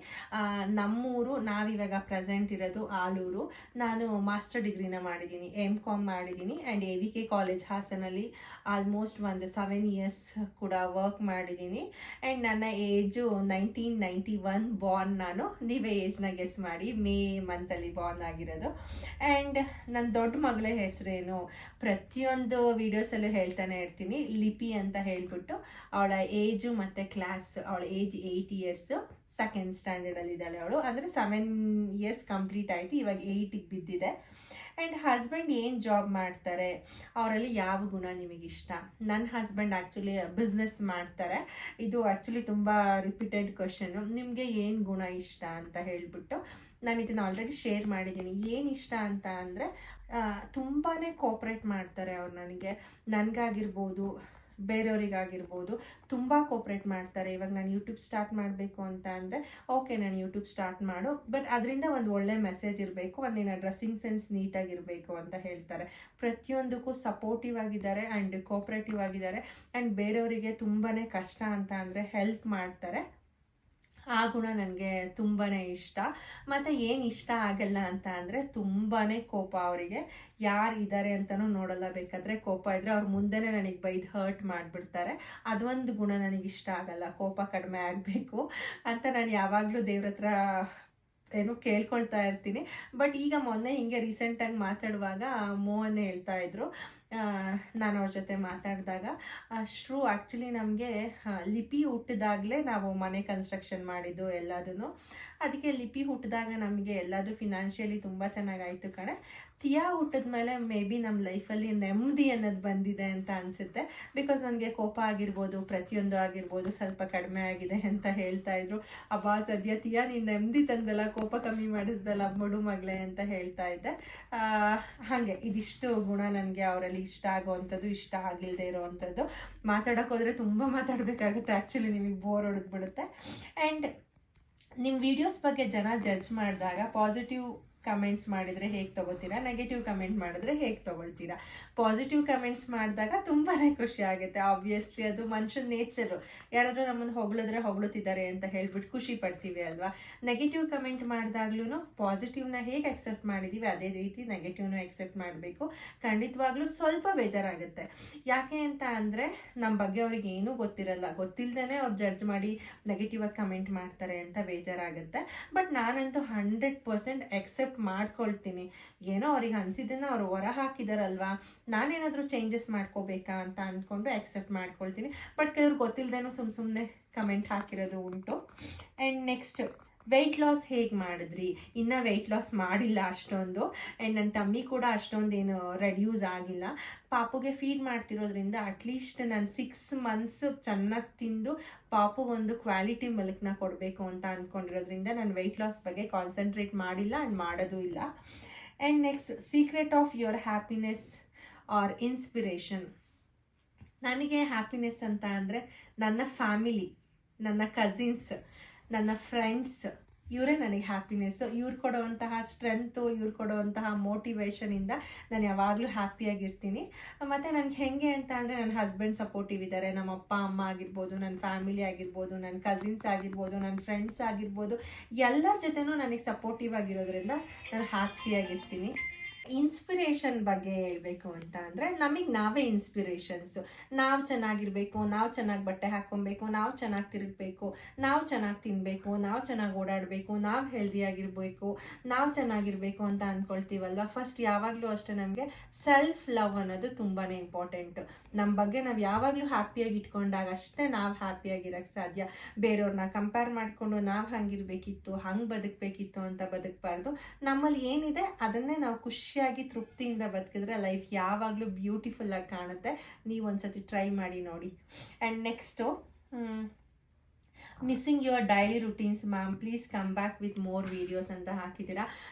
ನಮ್ಮೂರು, ನಾವಿವಾಗ ಪ್ರೆಸೆಂಟ್ ಇರೋದು ಆಲೂರು. ನಾನು ಮಾಸ್ಟರ್ ಡಿಗ್ರಿನ ಮಾಡಿದ್ದೀನಿ, MCOM ಮಾಡಿದ್ದೀನಿ. ಆ್ಯಂಡ್ AVK ಕಾಲೇಜ್ ಹಾಸನಲ್ಲಿ ಆಲ್ಮೋಸ್ಟ್ ಒಂದು 7 ಇಯರ್ಸ್ ಕೂಡ ವರ್ಕ್ ಮಾಡಿದ್ದೀನಿ. ಆ್ಯಂಡ್ ನನ್ನ ಏಜು 1991 ಬಾರ್ನ್. ನಾನು ನೀವೇ ಏಜ್ನ ಗೆಸ್ ಮಾಡಿ, ಮೇ ಮಂತಲ್ಲಿ ಬಾರ್ನ್ ಆಗಿರೋದು. ಆ್ಯಂಡ್ ನನ್ನ ದೊಡ್ಡ ಮಗಳ ಹೆಸರೇನು ಪ್ರತಿಯೊಂದು ವಿಡಿಯೋಸಲ್ಲೂ ಹೇಳ್ತಾನೆ ಇರ್ತೀನಿ, ಲಿಪಿ ಅಂತ ಹೇಳ್ಬಿಟ್ಟು. ಅವಳ ಏಜು ಮತ್ತು ಕ್ಲಾಸ್, ಅವಳ ಏಜ್ 8 ಇಯರ್ಸು, 2nd ಸ್ಟ್ಯಾಂಡರ್ಡಲ್ಲಿ ಇದ್ದಾಳೆ ಅವಳು. ಅಂದರೆ 7 ಇಯರ್ಸ್ ಕಂಪ್ಲೀಟ್ ಆಯಿತು, ಇವಾಗ 8ಗೆ ಬಿದ್ದಿದೆ. ಆ್ಯಂಡ್ ಹಸ್ಬೆಂಡ್ ಏನು ಜಾಬ್ ಮಾಡ್ತಾರೆ, ಅವರಲ್ಲಿ ಯಾವ ಗುಣ ನಿಮಗಿಷ್ಟ? ನನ್ನ ಹಸ್ಬೆಂಡ್ ಆ್ಯಕ್ಚುಲಿ ಬಿಸ್ನೆಸ್ ಮಾಡ್ತಾರೆ. ಇದು ಆ್ಯಕ್ಚುಲಿ ತುಂಬ ರಿಪೀಟೆಡ್ ಕ್ವಶನು, ನಿಮಗೆ ಏನು ಗುಣ ಇಷ್ಟ ಅಂತ ಹೇಳ್ಬಿಟ್ಟು. ನಾನು ಇದನ್ನು ಆಲ್ರೆಡಿ ಶೇರ್ ಮಾಡಿದ್ದೀನಿ. ಏನು ಇಷ್ಟ ಅಂತ ಅಂದರೆ, ತುಂಬಾ ಕೋಪ್ರೇಟ್ ಮಾಡ್ತಾರೆ ಅವ್ರು ನನಗಾಗಿರ್ಬೋದು, ಬೇರೆಯವರಿಗಾಗಿರ್ಬೋದು ತುಂಬ ಕೋಪ್ರೇಟ್ ಮಾಡ್ತಾರೆ. ಇವಾಗ ನಾನು ಯೂಟ್ಯೂಬ್ ಸ್ಟಾರ್ಟ್ ಮಾಡಬೇಕು ಅಂತ ಅಂದರೆ, ಓಕೆ ನಾನು ಯೂಟ್ಯೂಬ್ ಸ್ಟಾರ್ಟ್ ಮಾಡು, ಬಟ್ ಅದರಿಂದ ಒಂದು ಒಳ್ಳೆ ಮೆಸೇಜ್ ಇರಬೇಕು, ನಿನ್ನ ಡ್ರೆಸ್ಸಿಂಗ್ ಸೆನ್ಸ್ ನೀಟಾಗಿರಬೇಕು ಅಂತ ಹೇಳ್ತಾರೆ. ಪ್ರತಿಯೊಂದಕ್ಕೂ ಸಪೋರ್ಟಿವ್ ಆಗಿದ್ದಾರೆ ಆ್ಯಂಡ್ ಕೋಪ್ರೇಟಿವ್ ಆಗಿದ್ದಾರೆ. ಆ್ಯಂಡ್ ಬೇರೆಯವರಿಗೆ ತುಂಬಾ ಕಷ್ಟ ಅಂತ ಅಂದರೆ ಹೆಲ್ಪ್ ಮಾಡ್ತಾರೆ. ಆ ಗುಣ ನನಗೆ ತುಂಬಾ ಇಷ್ಟ. ಮತ್ತು ಏನು ಇಷ್ಟ ಆಗಲ್ಲ ಅಂತ ಅಂದರೆ, ತುಂಬಾ ಕೋಪ. ಅವರಿಗೆ ಯಾರು ಇದ್ದಾರೆ ಅಂತಲೂ ನೋಡಲ್ಲ, ಬೇಕಾದರೆ ಕೋಪ ಇದ್ದರೆ ಅವ್ರ ಮುಂದೆನೇ ನನಗೆ ಬೈದು ಹರ್ಟ್ ಮಾಡಿಬಿಡ್ತಾರೆ. ಅದೊಂದು ಗುಣ ನನಗಿಷ್ಟ ಆಗಲ್ಲ. ಕೋಪ ಕಡಿಮೆ ಆಗಬೇಕು ಅಂತ ನಾನು ಯಾವಾಗಲೂ ದೇವ್ರ ಹತ್ರ ಕೇಳ್ಕೊಳ್ತಾ ಇರ್ತೀನಿ. ಬಟ್ ಈಗ ಮೊನ್ನೆ ಹಿಂಗೆ ರೀಸೆಂಟಾಗಿ ಮಾತಾಡುವಾಗ ಮೋಹನ್ ಹೇಳ್ತಾ ಇದ್ರು, ನಾನು ಅವ್ರ ಜೊತೆ ಮಾತಾಡಿದಾಗ, ಶ್ರೂ ಆ್ಯಕ್ಚುಲಿ ನಮಗೆ ಲಿಪಿ ಹುಟ್ಟಿದಾಗಲೇ ನಾವು ಮನೆ ಕನ್ಸ್ಟ್ರಕ್ಷನ್ ಮಾಡಿದ್ದು ಎಲ್ಲದೂ. ಅದಕ್ಕೆ ಲಿಪಿ ಹುಟ್ಟಿದಾಗ ನಮಗೆ ಎಲ್ಲದು ಫಿನಾನ್ಷಿಯಲಿ ತುಂಬ ಚೆನ್ನಾಗಾಯಿತು ಕಣೆ. ತಿಯಾ ಹುಟ್ಟಿದ್ಮೇಲೆ ಮೇ ಬಿ ನಮ್ಮ ಲೈಫಲ್ಲಿ ನೆಮ್ಮದಿ ಅನ್ನೋದು ಬಂದಿದೆ ಅಂತ ಅನಿಸುತ್ತೆ. ಬಿಕಾಸ್ ನನಗೆ ಕೋಪ ಆಗಿರ್ಬೋದು, ಪ್ರತಿಯೊಂದು ಆಗಿರ್ಬೋದು ಸ್ವಲ್ಪ ಕಡಿಮೆ ಆಗಿದೆ ಅಂತ ಹೇಳ್ತಾ ಇದ್ರು. ಅಬ್ಬಾ ಸದ್ಯ ತಿಯಾ ನೀನು ನೆಮ್ಮದಿ ತಂದಲ್ಲ, ಕೋಪ ಕಮ್ಮಿ ಮಾಡಿಸ್ದಲ್ಲ ಮಡು ಮಗಳೇ ಅಂತ ಹೇಳ್ತಾ ಇದ್ದೆ. ಹಾಗೆ ಇದಿಷ್ಟು ಗುಣ ನನಗೆ ಅವರಲ್ಲಿ ಇಷ್ಟ ಆಗೋವಂಥದ್ದು, ಇಷ್ಟ ಆಗಿಲ್ಲದೆ ಇರೋವಂಥದ್ದು. ಮಾತಾಡೋಕೆ ಹೋದರೆ ತುಂಬ ಮಾತಾಡಬೇಕಾಗುತ್ತೆ, ಆ್ಯಕ್ಚುಲಿ ನಿಮಗೆ ಬೋರ್ ಹೊಡೆದ್ಬಿಡುತ್ತೆ. ಆ್ಯಂಡ್ ನಿಮ್ಮ ವೀಡಿಯೋಸ್ ಬಗ್ಗೆ ಜನ ಜಡ್ಜ್ ಮಾಡಿದಾಗ ಪಾಸಿಟಿವ್ ಕಮೆಂಟ್ಸ್ ಮಾಡಿದರೆ ಹೇಗೆ ತೊಗೋತೀರಾ, ನೆಗೆಟಿವ್ ಕಮೆಂಟ್ ಮಾಡಿದ್ರೆ ಹೇಗೆ ತೊಗೊಳ್ತೀರಾ? ಪಾಸಿಟಿವ್ ಕಮೆಂಟ್ಸ್ ಮಾಡಿದಾಗ ತುಂಬಾ ಖುಷಿ ಆಗುತ್ತೆ. ಆಬ್ವಿಯಸ್ಲಿ ಅದು ಮನುಷ್ಯನ ನೇಚರು. ಯಾರಾದರೂ ನಮ್ಮನ್ನು ಹೊಗಳುತ್ತಿದ್ದಾರೆ ಅಂತ ಹೇಳ್ಬಿಟ್ಟು ಖುಷಿ ಪಡ್ತೀವಿ ಅಲ್ವಾ. ನೆಗೆಟಿವ್ ಕಮೆಂಟ್ ಮಾಡಿದಾಗ್ಲೂ ಪಾಸಿಟಿವ್ನ ಹೇಗೆ ಅಕ್ಸೆಪ್ಟ್ ಮಾಡಿದ್ದೀವಿ ಅದೇ ರೀತಿ ನೆಗೆಟಿವ್ನ ಅಕ್ಸೆಪ್ಟ್ ಮಾಡಬೇಕು. ಖಂಡಿತವಾಗ್ಲೂ ಸ್ವಲ್ಪ ಬೇಜಾರಾಗುತ್ತೆ. ಯಾಕೆ ಅಂತ ಅಂದರೆ ನಮ್ಮ ಬಗ್ಗೆ ಅವ್ರಿಗೆ ಏನೂ ಗೊತ್ತಿಲ್ಲದೇ ಅವ್ರು ಜಡ್ಜ್ ಮಾಡಿ ನೆಗೆಟಿವ್ ಆಗಿ ಕಮೆಂಟ್ ಮಾಡ್ತಾರೆ ಅಂತ ಬೇಜಾರಾಗುತ್ತೆ. ಬಟ್ ನಾನಂತೂ 100% ಅಕ್ಸೆಪ್ಟ್ ಮಾಡ್ಕೊಳ್ತೀನಿ. ಏನೋ ಅವ್ರಿಗೆ ಅನಿಸಿದ್ದನ್ನು ಅವ್ರು ಹೊರ ಹಾಕಿದಾರಲ್ವಾ, ನಾನೇನಾದರೂ ಚೇಂಜಸ್ ಮಾಡ್ಕೋಬೇಕಾ ಅಂತ ಅಂದ್ಕೊಂಡು ಅಕ್ಸೆಪ್ಟ್ ಮಾಡ್ಕೊಳ್ತೀನಿ. ಬಟ್ ಕೆಲವ್ರು ಗೊತ್ತಿಲ್ಲದೇನೂ ಸುಮ್ಮನೆ ಕಮೆಂಟ್ ಹಾಕಿರೋದು ಉಂಟು. ಆ್ಯಂಡ್ ನೆಕ್ಸ್ಟ್, ವೆಯ್ಟ್ ಲಾಸ್ ಹೇಗೆ ಮಾಡಿದ್ರಿ? ಇನ್ನೂ ವೆಯ್ಟ್ ಲಾಸ್ ಮಾಡಿಲ್ಲ ಅಷ್ಟೊಂದು. ಆ್ಯಂಡ್ ನನ್ನ ಟಮ್ಮಿ ಕೂಡ ಅಷ್ಟೊಂದೇನು ರೆಡ್ಯೂಸ್ ಆಗಿಲ್ಲ. ಪಾಪುಗೆ ಫೀಡ್ ಮಾಡ್ತಿರೋದ್ರಿಂದ ಅಟ್ಲೀಸ್ಟ್ ನಾನು 6 months ಚೆನ್ನಾಗಿ ತಿಂದು ಪಾಪುಗೊಂದು ಕ್ವಾಲಿಟಿ ಮಿಲ್ಕ್ನ ಕೊಡಬೇಕು ಅಂತ ಅಂದ್ಕೊಂಡಿರೋದ್ರಿಂದ ನಾನು ವೆಯ್ಟ್ ಲಾಸ್ ಬಗ್ಗೆ ಕಾನ್ಸಂಟ್ರೇಟ್ ಮಾಡಿಲ್ಲ ಆ್ಯಂಡ್ ಮಾಡೋದು ಇಲ್ಲ. And next, secret of your happiness or inspiration. ನನಗೆ ಹ್ಯಾಪಿನೆಸ್ ಅಂತ ಅಂದರೆ ನನ್ನ ಫ್ಯಾಮಿಲಿ, ನನ್ನ ಕಸಿನ್ಸ್, ನನ್ನ ಫ್ರೆಂಡ್ಸ್, ಇವರೇ ನನಗೆ ಹ್ಯಾಪಿನೆಸ್ಸು. ಇವ್ರು ಕೊಡುವಂತಹ ಸ್ಟ್ರೆಂತು, ಇವ್ರು ಕೊಡುವಂತಹ ಮೋಟಿವೇಶನಿಂದ ನಾನು ಯಾವಾಗಲೂ ಹ್ಯಾಪಿಯಾಗಿರ್ತೀನಿ. ಮತ್ತು ನನಗೆ ಹೇಗೆ ಅಂತ ಅಂದರೆ ನನ್ನ ಹಸ್ಬೆಂಡ್ ಸಪೋರ್ಟಿವ್ ಇದ್ದಾರೆ, ನಮ್ಮ ಅಪ್ಪ ಅಮ್ಮ ಆಗಿರ್ಬೋದು, ನನ್ನ ಫ್ಯಾಮಿಲಿ ಆಗಿರ್ಬೋದು, ನನ್ನ ಕಸಿನ್ಸ್ ಆಗಿರ್ಬೋದು, ನನ್ನ ಫ್ರೆಂಡ್ಸ್ ಆಗಿರ್ಬೋದು, ಎಲ್ಲರ ಜೊತೆನೂ ನನಗೆ ಸಪೋರ್ಟಿವ್ ಆಗಿರೋದ್ರಿಂದ ನಾನು ಹ್ಯಾಪಿಯಾಗಿರ್ತೀನಿ. ಇನ್ಸ್ಪಿರೇಷನ್ ಬಗ್ಗೆ ಹೇಳಬೇಕು ಅಂತ ಅಂದರೆ ನಮಗೆ ನಾವೇ ಇನ್ಸ್ಪಿರೇಷನ್ಸು. ನಾವು ಚೆನ್ನಾಗಿರಬೇಕು, ನಾವು ಚೆನ್ನಾಗಿ ಬಟ್ಟೆ ಹಾಕ್ಕೊಬೇಕು, ನಾವು ಚೆನ್ನಾಗಿ ತಿರುಗಬೇಕು, ನಾವು ಚೆನ್ನಾಗಿ ತಿನ್ನಬೇಕು, ನಾವು ಚೆನ್ನಾಗಿ ಓಡಾಡಬೇಕು, ನಾವು ಹೆಲ್ದಿಯಾಗಿರಬೇಕು, ನಾವು ಚೆನ್ನಾಗಿರಬೇಕು ಅಂತ ಅಂದ್ಕೊಳ್ತೀವಲ್ವ. ಫಸ್ಟ್ ಯಾವಾಗಲೂ ಅಷ್ಟೇ ನಮಗೆ ಸೆಲ್ಫ್ ಲವ್ ಅನ್ನೋದು ತುಂಬಾ ಇಂಪಾರ್ಟೆಂಟು. ನಮ್ಮ ಬಗ್ಗೆ ನಾವು ಯಾವಾಗಲೂ ಹ್ಯಾಪಿಯಾಗಿ ಇಟ್ಕೊಂಡಾಗ ಅಷ್ಟೇ ನಾವು ಹ್ಯಾಪಿಯಾಗಿರೋಕ್ಕೆ ಸಾಧ್ಯ. ಬೇರೆಯವ್ರನ್ನ ಕಂಪೇರ್ ಮಾಡಿಕೊಂಡು ನಾವು ಹಂಗಿರಬೇಕಿತ್ತು, ಹಂಗೆ ಬದುಕಬೇಕಿತ್ತು ಅಂತ ಬದುಕಬಾರ್ದು. ನಮ್ಮಲ್ಲಿ ಏನಿದೆ ಅದನ್ನೇ ನಾವು ಖುಷಿಯಾಗಿ ತೃಪ್ತಿಯಿಂದ ಬದುಕಿದ್ರೆ ಲೈಫ್ ಯಾವಾಗಲೂ ಬ್ಯೂಟಿಫುಲ್ಲಾಗಿ ಕಾಣುತ್ತೆ. ನೀವು ಒಂದ್ಸತಿ ಟ್ರೈ ಮಾಡಿ ನೋಡಿ. And next, missing your daily routines ma'am, please come back with more videos ಅಂತ ಹಾಕಿದ್ದೀರಾ.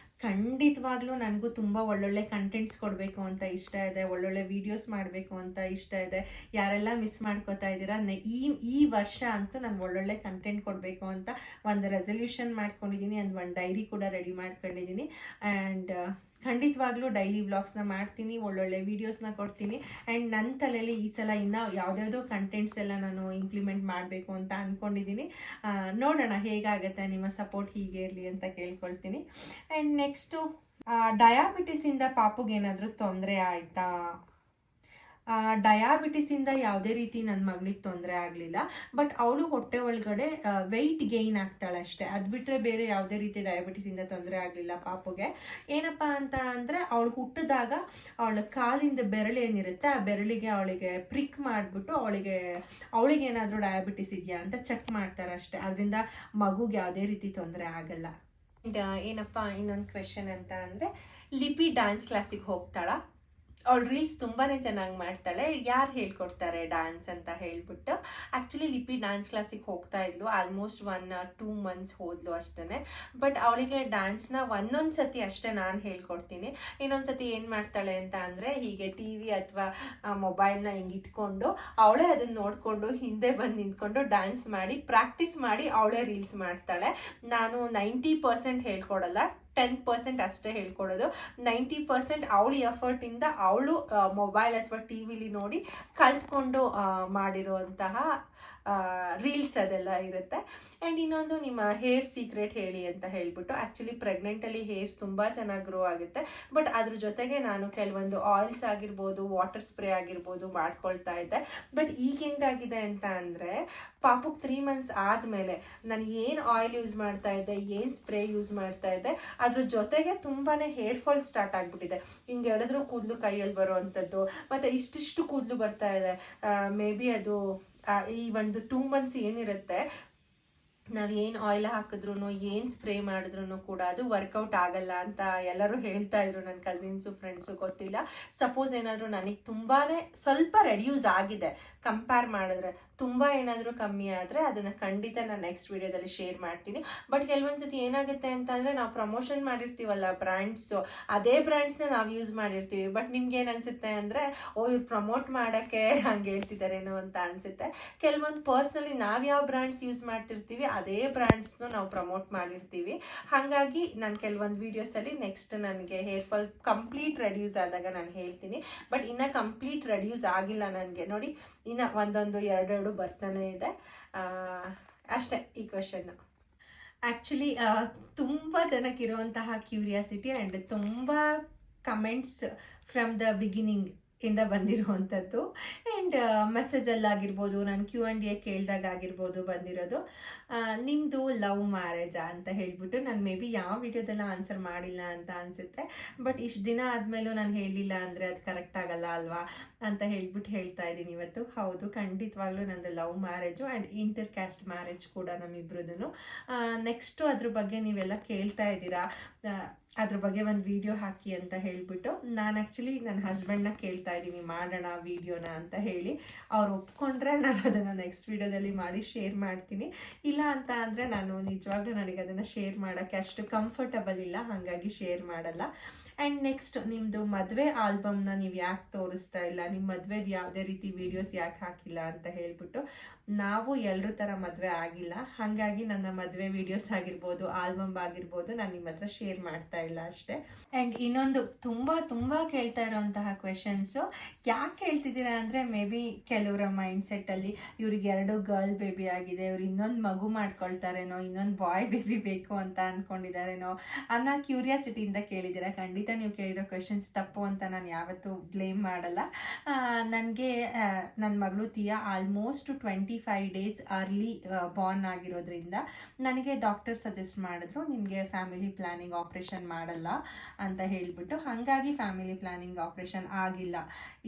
ಖಂಡಿತವಾಗ್ಲೂ ನನಗೂ ತುಂಬ ಒಳ್ಳೊಳ್ಳೆ ಕಂಟೆಂಟ್ಸ್ ಕೊಡಬೇಕು ಅಂತ ಇಷ್ಟ ಇದೆ, ಒಳ್ಳೊಳ್ಳೆ ವೀಡಿಯೋಸ್ ಮಾಡಬೇಕು ಅಂತ ಇಷ್ಟ ಇದೆ. ಯಾರೆಲ್ಲ ಮಿಸ್ ಮಾಡ್ಕೋತಾ ಇದ್ದೀರಾ, ಈ ವರ್ಷ ಅಂತೂ ನಾನು ಒಳ್ಳೊಳ್ಳೆ ಕಂಟೆಂಟ್ ಕೊಡಬೇಕು ಅಂತ ಒಂದು ರೆಸಲ್ಯೂಷನ್ ಮಾಡ್ಕೊಂಡಿದ್ದೀನಿ. ಒಂದು ಡೈರಿ ಕೂಡ ರೆಡಿ ಮಾಡ್ಕೊಂಡಿದ್ದೀನಿ. ಆ್ಯಂಡ್ ಖಂಡಿತವಾಗ್ಲೂ ಡೈಲಿ ವ್ಲಾಗ್ಸ್ನ ಮಾಡ್ತೀನಿ, ಒಳ್ಳೊಳ್ಳೆ ವೀಡಿಯೋಸ್ನ ಕೊಡ್ತೀನಿ. ಆ್ಯಂಡ್ ನನ್ನ ತಲೆಯಲ್ಲಿ ಈ ಸಲ ಇನ್ನೂ ಯಾವುದ್ಯಾವುದೋ ಕಂಟೆಂಟ್ಸ್ ಎಲ್ಲ ನಾನು ಇಂಪ್ಲಿಮೆಂಟ್ ಮಾಡಬೇಕು ಅಂತ ಅಂದ್ಕೊಂಡಿದ್ದೀನಿ. ನೋಡೋಣ ಹೇಗಾಗುತ್ತೆ, ನಿಮ್ಮ ಸಪೋರ್ಟ್ ಹೀಗೆ ಇರಲಿ ಅಂತ ಕೇಳ್ಕೊಳ್ತೀನಿ. ಆ್ಯಂಡ್ ನೆಕ್ಸ್ಟು, ಡಯಾಬಿಟಿಸಿಂದ ಪಾಪುಗೇನಾದರೂ ತೊಂದರೆ ಆಯಿತಾ? ಡಯಾಬಿಟಿಸಿಂದ ಯಾವುದೇ ರೀತಿ ನನ್ನ ಮಗಳಿಗೆ ತೊಂದರೆ ಆಗಲಿಲ್ಲ. ಬಟ್ ಅವಳು ಹೊಟ್ಟೆ ಒಳಗಡೆ ವೆಯ್ಟ್ ಗೇಯ್ನ್ ಆಗ್ತಾಳೆ ಅಷ್ಟೇ. ಅದು ಬಿಟ್ಟರೆ ಬೇರೆ ಯಾವುದೇ ರೀತಿ ಡಯಾಬಿಟಿಸಿಂದ ತೊಂದರೆ ಆಗಲಿಲ್ಲ ಪಾಪುಗೆ. ಏನಪ್ಪ ಅಂತ ಅಂದರೆ, ಅವಳು ಹುಟ್ಟಿದಾಗ ಅವಳ ಕಾಲಿಂದ ಬೆರಳು ಏನಿರುತ್ತೆ ಆ ಬೆರಳಿಗೆ ಅವಳಿಗೆ ಪ್ರಿಕ್ ಮಾಡಿಬಿಟ್ಟು ಅವಳಿಗೆ ಏನಾದರೂ ಡಯಾಬಿಟಿಸ್ ಇದೆಯಾ ಅಂತ ಚೆಕ್ ಮಾಡ್ತಾರೆ ಅಷ್ಟೇ. ಅದರಿಂದ ಮಗುಗೆ ಯಾವುದೇ ರೀತಿ ತೊಂದರೆ ಆಗಲ್ಲ. ಏನಪ್ಪ ಇನ್ನೊಂದು ಕ್ವೆಶನ್ ಅಂತ ಅಂದರೆ, ಲಿಪಿ ಡ್ಯಾನ್ಸ್ ಕ್ಲಾಸಿಗೆ ಹೋಗ್ತಾಳಾ? ಅವಳು ರೀಲ್ಸ್ ತುಂಬಾ ಚೆನ್ನಾಗಿ ಮಾಡ್ತಾಳೆ. ಯಾರು ಹೇಳ್ಕೊಡ್ತಾರೆ ಡ್ಯಾನ್ಸ್ ಅಂತ ಹೇಳ್ಬಿಟ್ಟು. ಆ್ಯಕ್ಚುಲಿ ಲಿಪಿ ಡ್ಯಾನ್ಸ್ ಕ್ಲಾಸಿಗೆ ಹೋಗ್ತಾ ಇದ್ಲು. ಆಲ್ಮೋಸ್ಟ್ 1 or 2 months ಹೋದ್ಲು ಅಷ್ಟೇ. ಬಟ್ ಅವಳಿಗೆ ಡ್ಯಾನ್ಸ್ನ ಒಂದೊಂದು ಸತಿ ಅಷ್ಟೇ ನಾನು ಹೇಳ್ಕೊಡ್ತೀನಿ. ಇನ್ನೊಂದು ಸತಿ ಏನು ಮಾಡ್ತಾಳೆ ಅಂತ ಅಂದರೆ, ಹೀಗೆ ಟಿ ವಿ ಅಥವಾ ಮೊಬೈಲ್ನ ಹಿಂಗೆ ಇಟ್ಕೊಂಡು ಅವಳೇ ಅದನ್ನು ನೋಡಿಕೊಂಡು ಹಿಂದೆ ಬಂದು ನಿಂತ್ಕೊಂಡು ಡ್ಯಾನ್ಸ್ ಮಾಡಿ ಪ್ರಾಕ್ಟೀಸ್ ಮಾಡಿ ಅವಳೇ ರೀಲ್ಸ್ ಮಾಡ್ತಾಳೆ. ನಾನು 90% ಹೇಳ್ಕೊಡಲ್ಲ, 10% ಅಷ್ಟೇ ಹೇಳ್ಕೊಡೋದು. 90% ಅವಳು ಎಫರ್ಟಿಂದ ಅವಳು ಮೊಬೈಲ್ ಅಥವಾ ಟಿ ವಿಲಿ ನೋಡಿ ಕಲ್ತ್ಕೊಂಡು ಮಾಡಿರುವಂತಹ ರೀಲ್ಸ್ ಅದೆಲ್ಲ ಇರುತ್ತೆ. ಆ್ಯಂಡ್ ಇನ್ನೊಂದು, ನಿಮ್ಮ ಹೇರ್ ಸೀಕ್ರೆಟ್ ಹೇಳಿ ಅಂತ ಹೇಳ್ಬಿಟ್ಟು. ಆ್ಯಕ್ಚುಲಿ ಪ್ರೆಗ್ನೆಂಟಲ್ಲಿ ಹೇರ್ಸ್ ತುಂಬ ಚೆನ್ನಾಗಿ ಗ್ರೋ ಆಗುತ್ತೆ. ಬಟ್ ಅದ್ರ ಜೊತೆಗೆ ನಾನು ಕೆಲವೊಂದು ಆಯಿಲ್ಸ್ ಆಗಿರ್ಬೋದು, ವಾಟರ್ ಸ್ಪ್ರೇ ಆಗಿರ್ಬೋದು ಮಾಡ್ಕೊಳ್ತಾ ಇದ್ದೆ. ಬಟ್ ಈಗ ಹೆಂಗಾಗಿದೆ ಅಂತ ಅಂದರೆ, ಪಾಪುಗೆ 3 months ಆದಮೇಲೆ ನಾನು ಏನು ಆಯಿಲ್ ಯೂಸ್ ಮಾಡ್ತಾ ಇದ್ದೆ, ಏನು ಸ್ಪ್ರೇ ಯೂಸ್ ಮಾಡ್ತಾ ಇದ್ದೆ, ಅದ್ರ ಜೊತೆಗೆ ತುಂಬಾ ಹೇರ್ ಫಾಲ್ ಸ್ಟಾರ್ಟ್ ಆಗಿಬಿಟ್ಟಿದೆ. ಹಿಂಗೆ ಎಳೆದ್ರೂ ಕೂದಲು ಕೈಯಲ್ಲಿ ಬರೋ ಅಂಥದ್ದು, ಮತ್ತು ಇಷ್ಟಿಷ್ಟು ಕೂದಲು ಬರ್ತಾ ಇದೆ. ಮೇ ಬಿ ಅದು ಈ ಒಂದು 2 months ಏನಿರುತ್ತೆ ನಾವೇನು ಆಯಿಲ್ ಹಾಕಿದ್ರು ಏನು ಸ್ಪ್ರೇ ಮಾಡಿದ್ರು ಕೂಡ ಅದು ವರ್ಕೌಟ್ ಆಗಲ್ಲ ಅಂತ ಎಲ್ಲರೂ ಹೇಳ್ತಾ ಇದ್ರು, ನನ್ನ ಕಸಿನ್ಸು ಫ್ರೆಂಡ್ಸು, ಗೊತ್ತಿಲ್ಲ. ಸಪೋಸ್ ಏನಾದರೂ ನನಗೆ ತುಂಬಾ ಸ್ವಲ್ಪ ರೆಡ್ಯೂಸ್ ಆಗಿದೆ ಕಂಪೇರ್ ಮಾಡಿದ್ರೆ, ತುಂಬ ಏನಾದರೂ ಕಮ್ಮಿ ಆದರೆ ಅದನ್ನು ಖಂಡಿತ ನಾನು ನೆಕ್ಸ್ಟ್ ವೀಡಿಯೋದಲ್ಲಿ ಶೇರ್ ಮಾಡ್ತೀನಿ. ಬಟ್ ಕೆಲವೊಂದು ಸತಿ ಏನಾಗುತ್ತೆ ಅಂತಂದರೆ, ನಾವು ಪ್ರಮೋಷನ್ ಮಾಡಿರ್ತೀವಲ್ಲ ಬ್ರ್ಯಾಂಡ್ಸು, ಅದೇ ಬ್ರ್ಯಾಂಡ್ಸ್ನ ನಾವು ಯೂಸ್ ಮಾಡಿರ್ತೀವಿ. ಬಟ್ ನಿಮ್ಗೆ ಏನು ಅನಿಸುತ್ತೆ ಅಂದರೆ, ಇವ್ರು ಪ್ರಮೋಟ್ ಮಾಡೋಕ್ಕೆ ಹಂಗೆ ಹೇಳ್ತಿದ್ದಾರೇನೋ ಅಂತ ಅನಿಸುತ್ತೆ. ಕೆಲವೊಂದು ಪರ್ಸ್ನಲಿ ನಾವು ಯಾವ ಬ್ರ್ಯಾಂಡ್ಸ್ ಯೂಸ್ ಮಾಡ್ತಿರ್ತೀವಿ ಅದೇ ಬ್ರ್ಯಾಂಡ್ಸ್ನು ನಾವು ಪ್ರಮೋಟ್ ಮಾಡಿರ್ತೀವಿ. ಹಾಗಾಗಿ ನಾನು ಕೆಲವೊಂದು ವೀಡಿಯೋಸಲ್ಲಿ ನೆಕ್ಸ್ಟ್ ನನಗೆ ಹೇರ್ ಫಾಲ್ ಕಂಪ್ಲೀಟ್ ರೆಡ್ಯೂಸ್ ಆದಾಗ ನಾನು ಹೇಳ್ತೀನಿ. ಬಟ್ ಇನ್ನೂ ಕಂಪ್ಲೀಟ್ ರೆಡ್ಯೂಸ್ ಆಗಿಲ್ಲ ನನಗೆ. ನೋಡಿ, ಇನ್ನು ಒಂದೊಂದು ಎರಡೆರಡು ಬರ್ತಾನೆ ಇದೆ. ಅಷ್ಟೇ ಈ ಕ್ವೆಶನ್ನು. ಆ್ಯಕ್ಚುಲಿ ತುಂಬ ಜನಕ್ಕಿರುವಂತಹ ಕ್ಯೂರಿಯಾಸಿಟಿ ಆ್ಯಂಡ್ ತುಂಬ ಕಮೆಂಟ್ಸ್ ಫ್ರಮ್ ದ ಬಿಗಿನಿಂಗ್ ಇಂದ ಬಂದಿರುವಂಥದ್ದು. ಆ್ಯಂಡ್ ಮೆಸೇಜಲ್ಲಾಗಿರ್ಬೋದು, ನಾನು Q&A ಕೇಳಿದಾಗ ಆಗಿರ್ಬೋದು ಬಂದಿರೋದು, ನಿಮ್ಮದು ಲವ್ ಮ್ಯಾರೇಜಾ ಅಂತ ಹೇಳ್ಬಿಟ್ಟು. ನಾನು ಮೇ ಬಿ ಯಾವ ವಿಡಿಯೋದೆಲ್ಲ ಆನ್ಸರ್ ಮಾಡಿಲ್ಲ ಅಂತ ಅನಿಸುತ್ತೆ. ಬಟ್ ಇಷ್ಟು ದಿನ ಆದಮೇಲೂ ನಾನು ಹೇಳಲಿಲ್ಲ ಅಂದರೆ ಅದು ಕರೆಕ್ಟ್ ಆಗಲ್ಲ ಅಲ್ವಾ ಅಂತ ಹೇಳ್ಬಿಟ್ಟು ಹೇಳ್ತಾ ಇದ್ದೀನಿ ಇವತ್ತು. ಹೌದು, ಖಂಡಿತವಾಗ್ಲೂ ನಂದು love marriage and inter caste marriage ಕೂಡ ನಮ್ಮಿಬ್ರದ್ದು. ನೆಕ್ಸ್ಟು ಅದ್ರ ಬಗ್ಗೆ ನೀವೆಲ್ಲ ಕೇಳ್ತಾ ಇದ್ದೀರಾ, ಅದ್ರ ಬಗ್ಗೆ ಒಂದು ವಿಡಿಯೋ ಹಾಕಿ ಅಂತ ಹೇಳಿಬಿಟ್ಟು. ನಾನು ಆ್ಯಕ್ಚುಲಿ ನನ್ನ ಹಸ್ಬೆಂಡ್ನ ಕೇಳ್ತಾ ಇದ್ದೀನಿ ಮಾಡೋಣ ವಿಡಿಯೋನ ಅಂತ ಹೇಳಿ. ಅವ್ರು ಒಪ್ಕೊಂಡ್ರೆ ನಾನು ಅದನ್ನು ನೆಕ್ಸ್ಟ್ ವಿಡಿಯೋದಲ್ಲಿ ಮಾಡಿ ಶೇರ್ ಮಾಡ್ತೀನಿ. ಇಲ್ಲ ಅಂತ ಅಂದರೆ ನಾನು ನಿಜವಾಗ್ಲೂ ನನಗೆ ಅದನ್ನು ಶೇರ್ ಮಾಡೋಕ್ಕೆ ಅಷ್ಟು ಕಂಫರ್ಟಬಲ್ ಇಲ್ಲ, ಹಾಗಾಗಿ ಶೇರ್ ಮಾಡಲ್ಲ. ಆ್ಯಂಡ್ ನೆಕ್ಸ್ಟ್, ನಿಮ್ಮದು ಮದುವೆ ಆಲ್ಬಮ್ನ ನೀವು ಯಾಕೆ ತೋರಿಸ್ತಾ ಇಲ್ಲ, ನಿಮ್ಮ ಮದುವೆದು ಯಾವುದೇ ರೀತಿ ವೀಡಿಯೋಸ್ ಯಾಕೆ ಹಾಕಿಲ್ಲ ಅಂತ ಹೇಳ್ಬಿಟ್ಟು. ನಾವು ಎಲ್ಲರ ಥರ ಮದುವೆ ಆಗಿಲ್ಲ, ಹಾಗಾಗಿ ನನ್ನ ಮದುವೆ ವೀಡಿಯೋಸ್ ಆಗಿರ್ಬೋದು, ಆಲ್ಬಮ್ ಆಗಿರ್ಬೋದು ನಾನು ನಿಮ್ಮ ಹತ್ರ ಶೇರ್ ಮಾಡ್ತಾ ಇಲ್ಲ ಅಷ್ಟೇ. ಆ್ಯಂಡ್ ಇನ್ನೊಂದು ತುಂಬ ಕೇಳ್ತಾ ಇರೋವಂತಹ ಕ್ವೆಶನ್ಸು, ಯಾಕೆ ಕೇಳ್ತಿದ್ದೀರಾ ಅಂದರೆ, ಮೇ ಬಿ ಕೆಲವರ ಮೈಂಡ್ಸೆಟ್ಟಲ್ಲಿ ಇವ್ರಿಗೆ 2 ಗರ್ಲ್ ಬೇಬಿ ಆಗಿದೆ, ಇವ್ರು ಇನ್ನೊಂದು ಮಗು ಮಾಡ್ಕೊಳ್ತಾರೇನೋ, ಇನ್ನೊಂದು ಬಾಯ್ ಬೇಬಿ ಬೇಕು ಅಂತ ಅಂದ್ಕೊಂಡಿದ್ದಾರೇನೋ ಅನ್ನೋ ಕ್ಯೂರಿಯಾಸಿಟಿಯಿಂದ ಕೇಳಿದ್ದೀರಾ. ಖಂಡಿತ ನೀವು ಕೇಳಿರೋ ಕ್ವೆಶನ್ಸ್ ತಪ್ಪು ಅಂತ ನಾನು ಯಾವತ್ತೂ ಬ್ಲೇಮ್ ಮಾಡಲ್ಲ. ನನಗೆ ನನ್ನ ಮಗಳು ತಿಯಾ ಆಲ್ಮೋಸ್ಟ್ 25 ಡೇಸ್ ಅರ್ಲಿ ಬಾರ್ನ್ ಆಗಿರೋದ್ರಿಂದ ನನಗೆ ಡಾಕ್ಟರ್ ಸಜೆಸ್ಟ್ ಮಾಡಿದ್ರು, ನಿಮಗೆ ಫ್ಯಾಮಿಲಿ ಪ್ಲ್ಯಾನಿಂಗ್ ಆಪ್ರೇಷನ್ ಮಾಡಲ್ಲ ಅಂತ ಹೇಳಿಬಿಟ್ಟು. ಹಾಗಾಗಿ ಫ್ಯಾಮಿಲಿ ಪ್ಲ್ಯಾನಿಂಗ್ ಆಪ್ರೇಷನ್ ಆಗಿಲ್ಲ.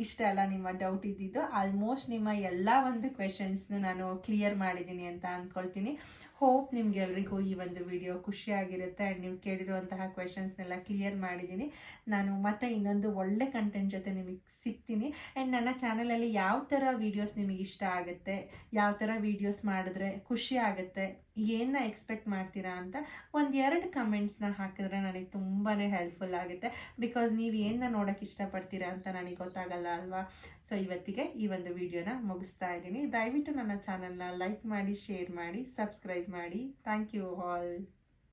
ಇಷ್ಟೇ ಅಲ್ಲ ನಿಮ್ಮ ಡೌಟ್ ಇದ್ದಿದ್ದು. ಆಲ್ಮೋಸ್ಟ್ ನಿಮ್ಮ ಎಲ್ಲ ಒಂದು ಕ್ವೆಶನ್ಸ್ನು ನಾನು ಕ್ಲಿಯರ್ ಮಾಡಿದ್ದೀನಿ ಅಂತ ಅಂದ್ಕೊಳ್ತೀನಿ. ಹೋಪ್ ನಿಮ್ಗೆಲ್ರಿಗೂ ಈ ಒಂದು ವಿಡಿಯೋ ಖುಷಿಯಾಗಿರುತ್ತೆ ಆ್ಯಂಡ್ ನೀವು ಕೇಳಿರುವಂತಹ ಕ್ವೆಶನ್ಸ್ನೆಲ್ಲ ಕ್ಲಿಯರ್ ಮಾಡಿದ್ದೀನಿ. ನಾನು ಮತ್ತೆ ಇನ್ನೊಂದು ಒಳ್ಳೆ ಕಂಟೆಂಟ್ ಜೊತೆ ನಿಮಗೆ ಸಿಗ್ತೀನಿ. ಆ್ಯಂಡ್ ನನ್ನ ಚಾನಲಲ್ಲಿ ಯಾವ ಥರ ವೀಡಿಯೋಸ್ ನಿಮಗೆ ಇಷ್ಟ ಆಗುತ್ತೆ, ಯಾವ ಥರ ವೀಡಿಯೋಸ್ ಮಾಡಿದ್ರೆ ಖುಷಿ ಆಗುತ್ತೆ, ಏನನ್ನ ಎಕ್ಸ್ಪೆಕ್ಟ್ ಮಾಡ್ತೀರಾ ಅಂತ 1-2 ಕಮೆಂಟ್ಸ್ನ ಹಾಕಿದ್ರೆ ನನಗೆ ತುಂಬಾ ಹೆಲ್ಪ್ಫುಲ್ ಆಗುತ್ತೆ. ಬಿಕಾಸ್ ನೀವು ಏನನ್ನ ನೋಡೋಕ್ಕೆ ಇಷ್ಟಪಡ್ತೀರಾ ಅಂತ ನನಗೆ ಗೊತ್ತಾಗಲ್ಲ ಅಲ್ವಾ. ಸೊ ಇವತ್ತಿಗೆ ಈ ಒಂದು ವಿಡಿಯೋನ ಮುಗಿಸ್ತಾ ಇದ್ದೀನಿ. ದಯವಿಟ್ಟು ನನ್ನ ಚಾನಲ್ನ ಲೈಕ್ ಮಾಡಿ, ಶೇರ್ ಮಾಡಿ, ಸಬ್ಸ್ಕ್ರೈಬ್ ಮಾಡಿ. Thank you all.